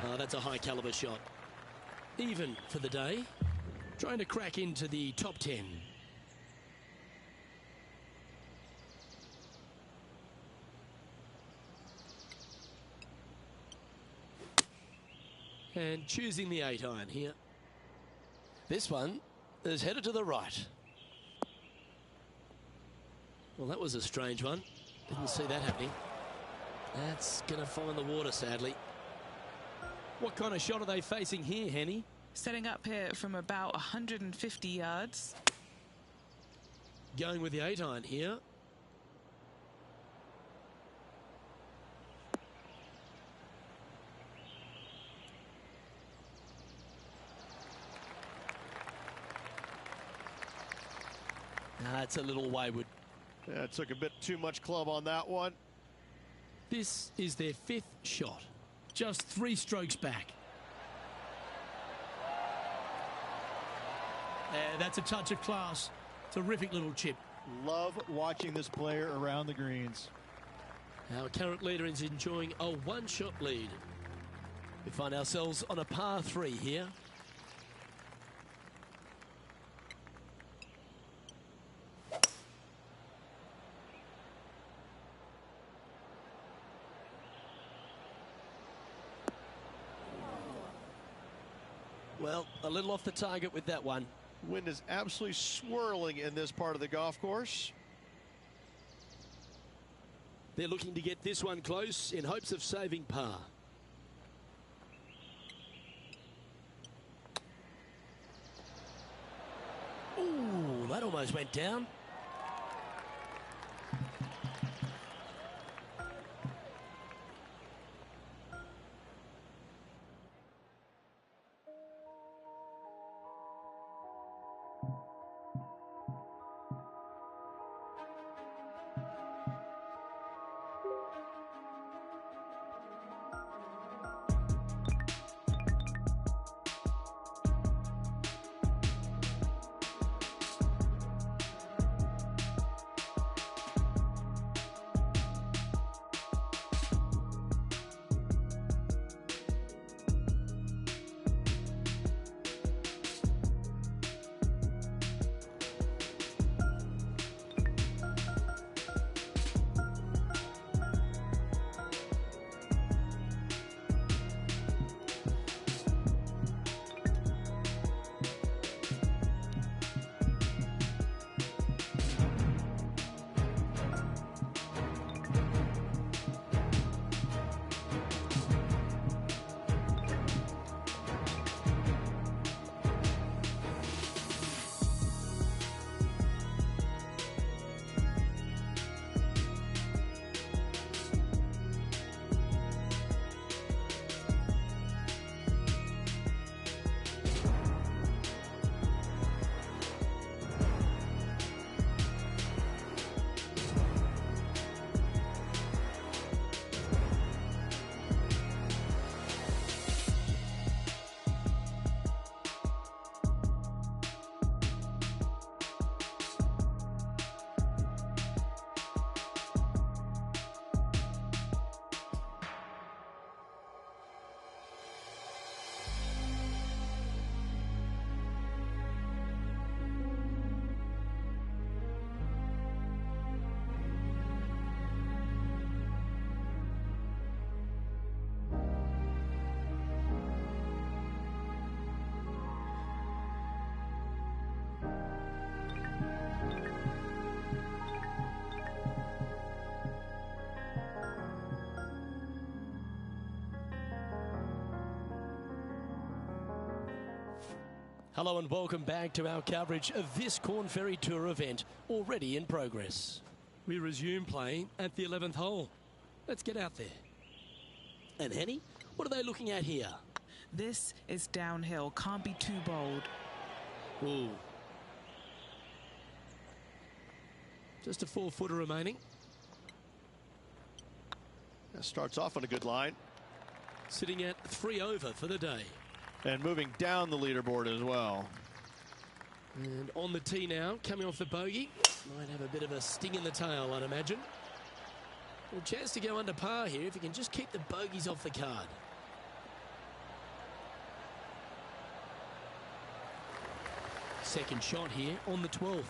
Oh, that's a high caliber shot. Even for the day. Trying to crack into the top 10. And choosing the 8-iron here. This one is headed to the right. Well, that was a strange one. Didn't see that happening. That's going to find the water, sadly. What kind of shot are they facing here, Henny? Setting up here from about 150 yards. Going with the 8-iron here. It's a little wayward. Yeah, it took a bit too much club on that one. This is their 5th shot. Just 3 strokes back. That's a touch of class. Terrific little chip. Love watching this player around the greens. Our current leader is enjoying a 1-shot lead. We find ourselves on a par 3 here. Well, a little off the target with that one. Wind is absolutely swirling in this part of the golf course. They're looking to get this one close in hopes of saving par. Ooh, that almost went down. Hello and welcome back to our coverage of this Korn Ferry Tour event, already in progress. We resume playing at the 11th hole. Let's get out there. And Henny, what are they looking at here? This is downhill. Can't be too bold. Ooh. Just a 4-footer remaining. That starts off on a good line. Sitting at 3 over for the day. And moving down the leaderboard as well. And on the tee now, coming off the bogey. Might have a bit of a sting in the tail, I'd imagine. A chance to go under par here if he can just keep the bogeys off the card. Second shot here on the 12th.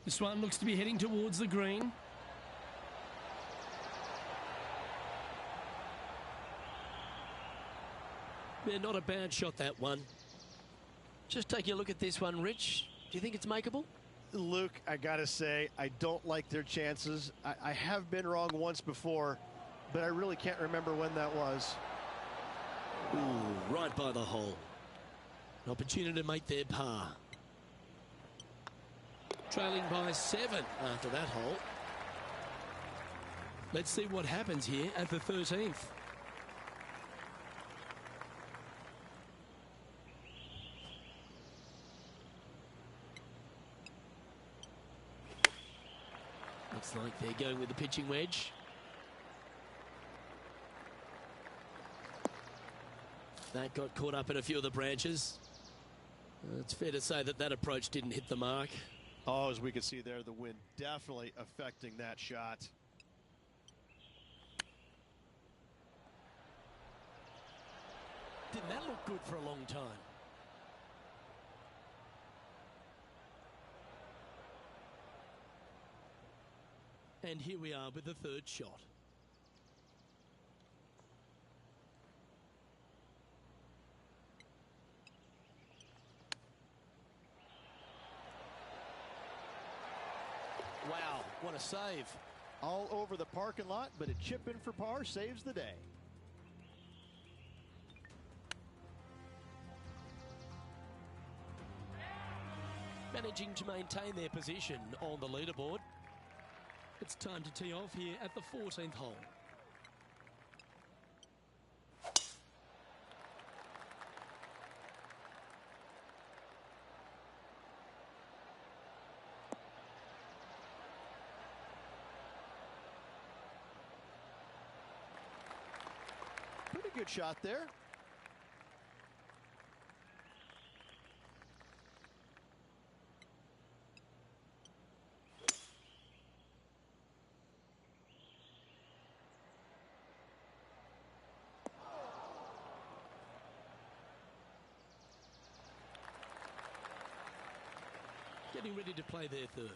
This one looks to be heading towards the green. Yeah, not a bad shot, that one. Just taking a look at this one, Rich. Do you think it's makeable? Luke, I gotta say, I don't like their chances. I have been wrong once before, but I really can't remember when that was. Ooh, right by the hole. An opportunity to make their par. Trailing by 7 after that hole. Let's see what happens here at the 13th. Looks like they're going with the pitching wedge. That got caught up in a few of the branches. It's fair to say that that approach didn't hit the mark. Oh, as we can see there, the wind definitely affecting that shot. Didn't that look good for a long time? And here we are with the third shot. Wow, what a save. All over the parking lot, but a chip in for par saves the day. Managing to maintain their position on the leaderboard. It's time to tee off here at the 14th hole. Pretty good shot there. Getting ready to play their third.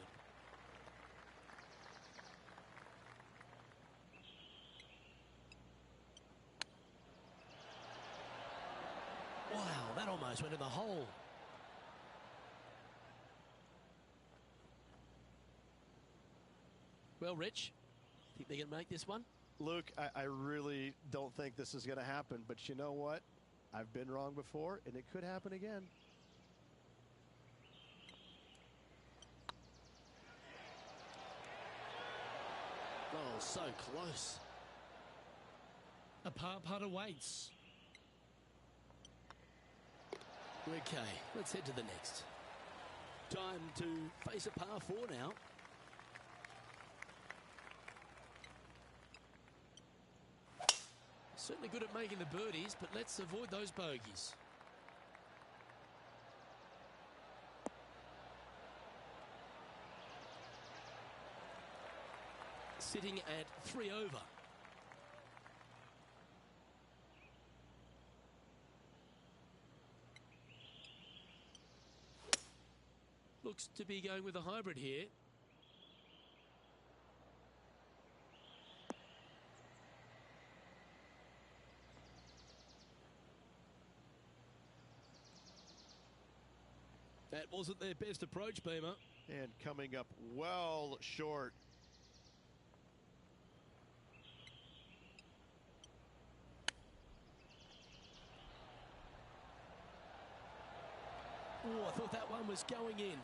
Wow, that almost went in the hole. Well, Rich, think they're going to make this one? Luke, I really don't think this is going to happen, but you know what? I've been wrong before, and it could happen again. Oh, so close. A par putt awaits. Okay, let's head to the next. Time to face a par 4 now. Certainly good at making the birdies, but let's avoid those bogeys. Sitting at 3 over. Looks to be going with a hybrid here. That wasn't their best approach, Beamer. And coming up well short. Oh, I thought that one was going in.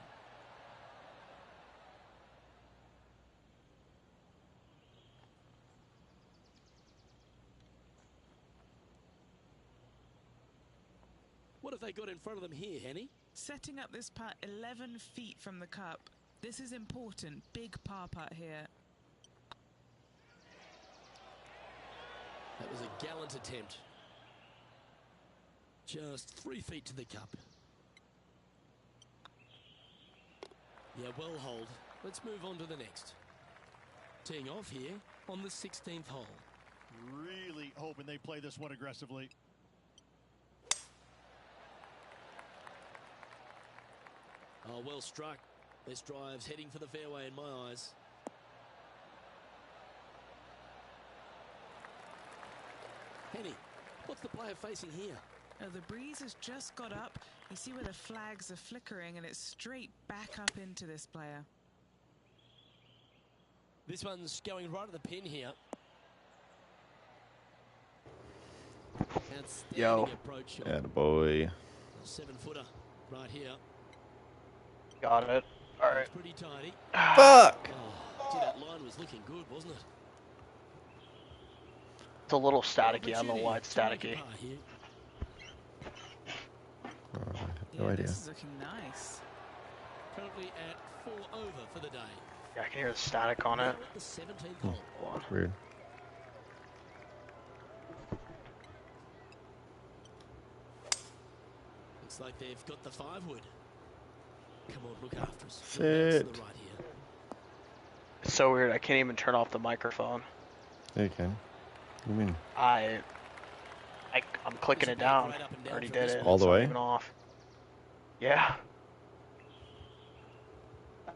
What have they got in front of them here, Henny? Setting up this putt 11 feet from the cup. This is important. Big par putt here. That was a gallant attempt. Just 3 feet to the cup. Yeah, well hold. Let's move on to the next. Teeing off here on the 16th hole. Really hoping they play this one aggressively. Oh, well struck. This drive's heading for the fairway in my eyes. Henny, what's the player facing here? Oh, the breeze has just got up. You see where the flags are flickering, and it's straight back up into this player. This one's going right at the pin here. Outstanding approach shot. Attaboy. 7-footer right here. Got it. All right. It's pretty tidy. Fuck! Oh, gee, that line was looking good, wasn't it? It's a little staticky. I don't know why it's Opportunity to make staticky. a par here. No Yeah, idea. this is looking nice. Currently at 4 over for the day. Yeah, I can hear the static on Now it. at the 17th hole. Hold on. Weird. Looks like they've got the 5-wood. Come on, look after us. Sit. We'll bounce to the right here. It's so weird. I can't even turn off the microphone. Yeah, you can. What do you mean? I'm clicking it down. Right up and down Already from did this it. one. All the It's not way? even off. Yeah.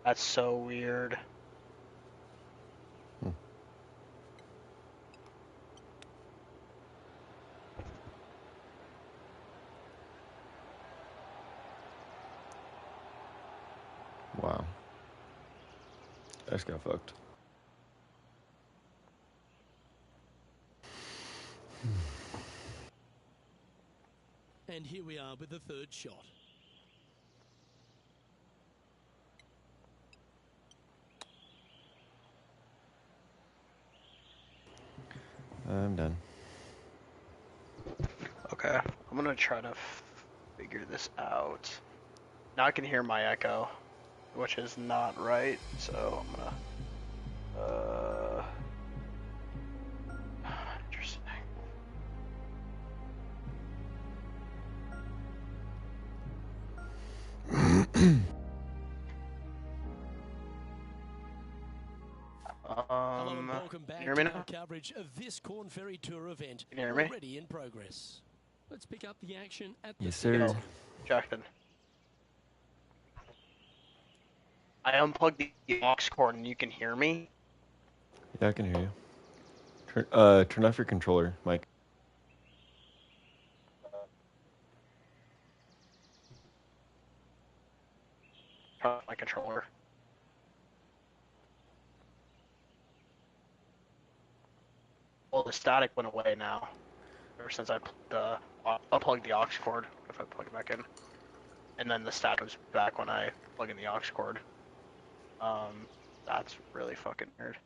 That's so weird. Wow. I just got fucked. And here we are with the third shot. I'm done. Okay, I'm gonna try to figure this out. Now I can hear my echo, which is not right, so I'm gonna, interesting. Hello and welcome back Can you hear me to our now? coverage of this Corn Ferry Tour event. Can you hear me? Already in progress. Let's pick up the action at the Yes, sir. second. Jackson. I unplugged the aux cord and you can hear me? Yeah, I can hear you. Turn off your controller, Mike. Turn off my controller. Well, the static went away now. Ever since I unplugged the aux cord, if I plug it back in. And then the static was back when I plug in the aux cord. That's really fucking weird.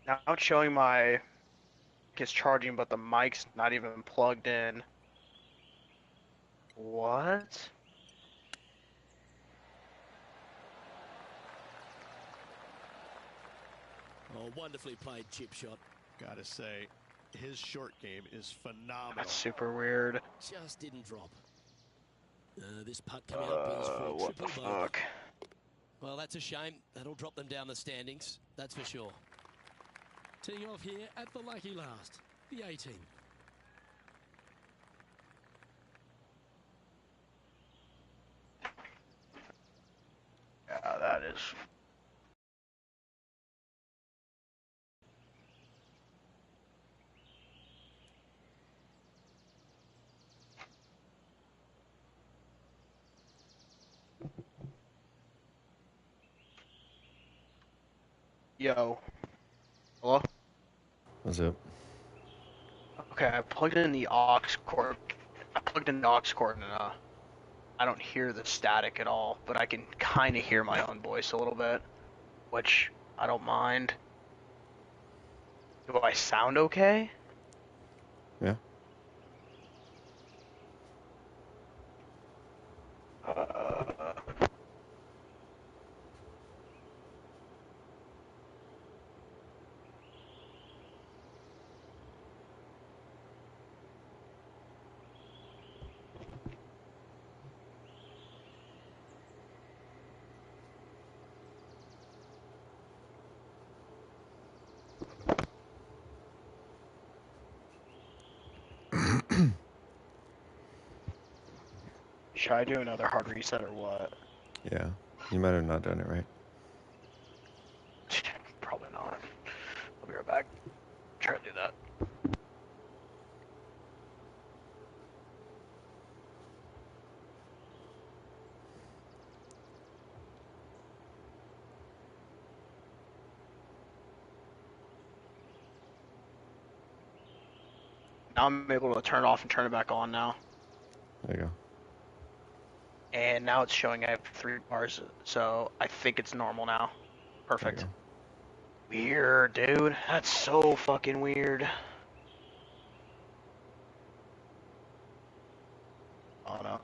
Now it's showing my is charging, but the mic's not even plugged in. What? Oh, wonderfully played chip shot. Gotta say, his short game is phenomenal. That's super weird. Just didn't drop. This putt coming up is for What the triple bogey. fuck? Well, that's a shame. That'll drop them down the standings, that's for sure. Teeing off here at the lucky last, the 18. Yeah, that is. Yo. Hello? What's up? Okay, I plugged in the aux cord. I plugged in the aux cord and I don't hear the static at all, but I can kind of hear my own voice a little bit, which I don't mind. Do I sound okay? Yeah. Should I do another hard reset or what? Yeah. You might have not done it right. Probably not. I'll be right back. Try to do that. Now I'm able to turn it off and turn it back on now. There you go. And now it's showing I have 3 bars, so I think it's normal now. Perfect. Weird, dude. That's so fucking weird. Oh no.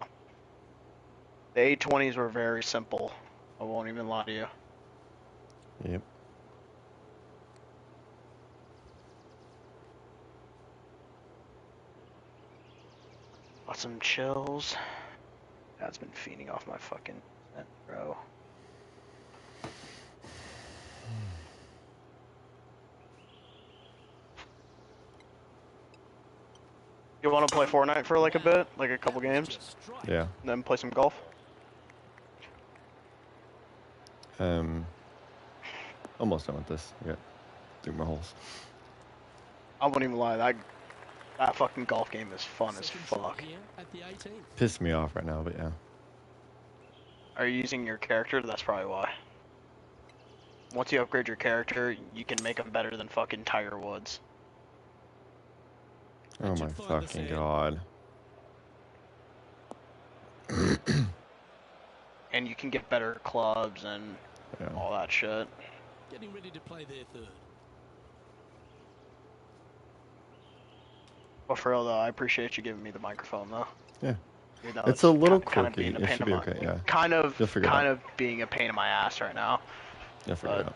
The A20s were very simple. I won't even lie to you. Yep. Got some chills. That's been fiending off my fucking net, bro. You want to play Fortnite for like a bit, like a couple games, Yeah. and then play some golf? Almost done with this. I got 3 more holes. I won't even lie, that fucking golf game is fun as Second shot fuck. here at the 18th. Pissed me off right now, but yeah. Are you using your character? That's probably why. Once you upgrade your character, you can make them better than fucking Tiger Woods. Oh my should find the fucking sand. god. And you can get better clubs and Yeah. all that shit. Getting ready to play their third. But for real though, I appreciate you giving me the microphone though. Yeah. You know, It's a little kind of quirky. being a It pain should in be my, okay, yeah. kind of You'll figure it out. being a pain in my ass right now. You'll figure it But out.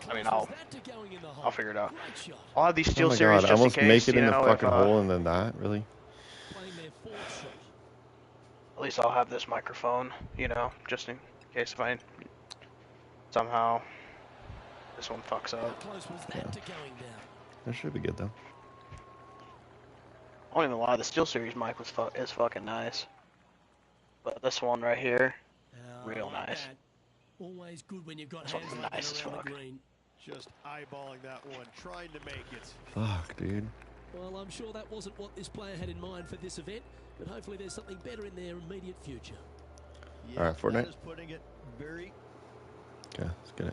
How I mean, close I'll- was that to going in the hole? I'll figure it out. Great shot. I'll have these Oh Steel my Series god, just almost in case, make it you in the know, fucking if, hole and then that? Really? Playing their fourth shot. at least I'll have this microphone, you know, just in case if I somehow this one fucks How up. close was that to going down? That should be good though. I won't even lie, the Steel Series mic was is fucking nice. But this one right here, Oh, Real like nice. that. Always good when you've got This hands one's like nice that as around the fuck. green. Just eyeballing that one, trying to make it. Fuck, dude. Well, I'm sure that wasn't what this player had in mind for this event, but hopefully there's something better in their immediate future. Yeah, Alright, Fortnite. that is putting it very Okay, let's get it.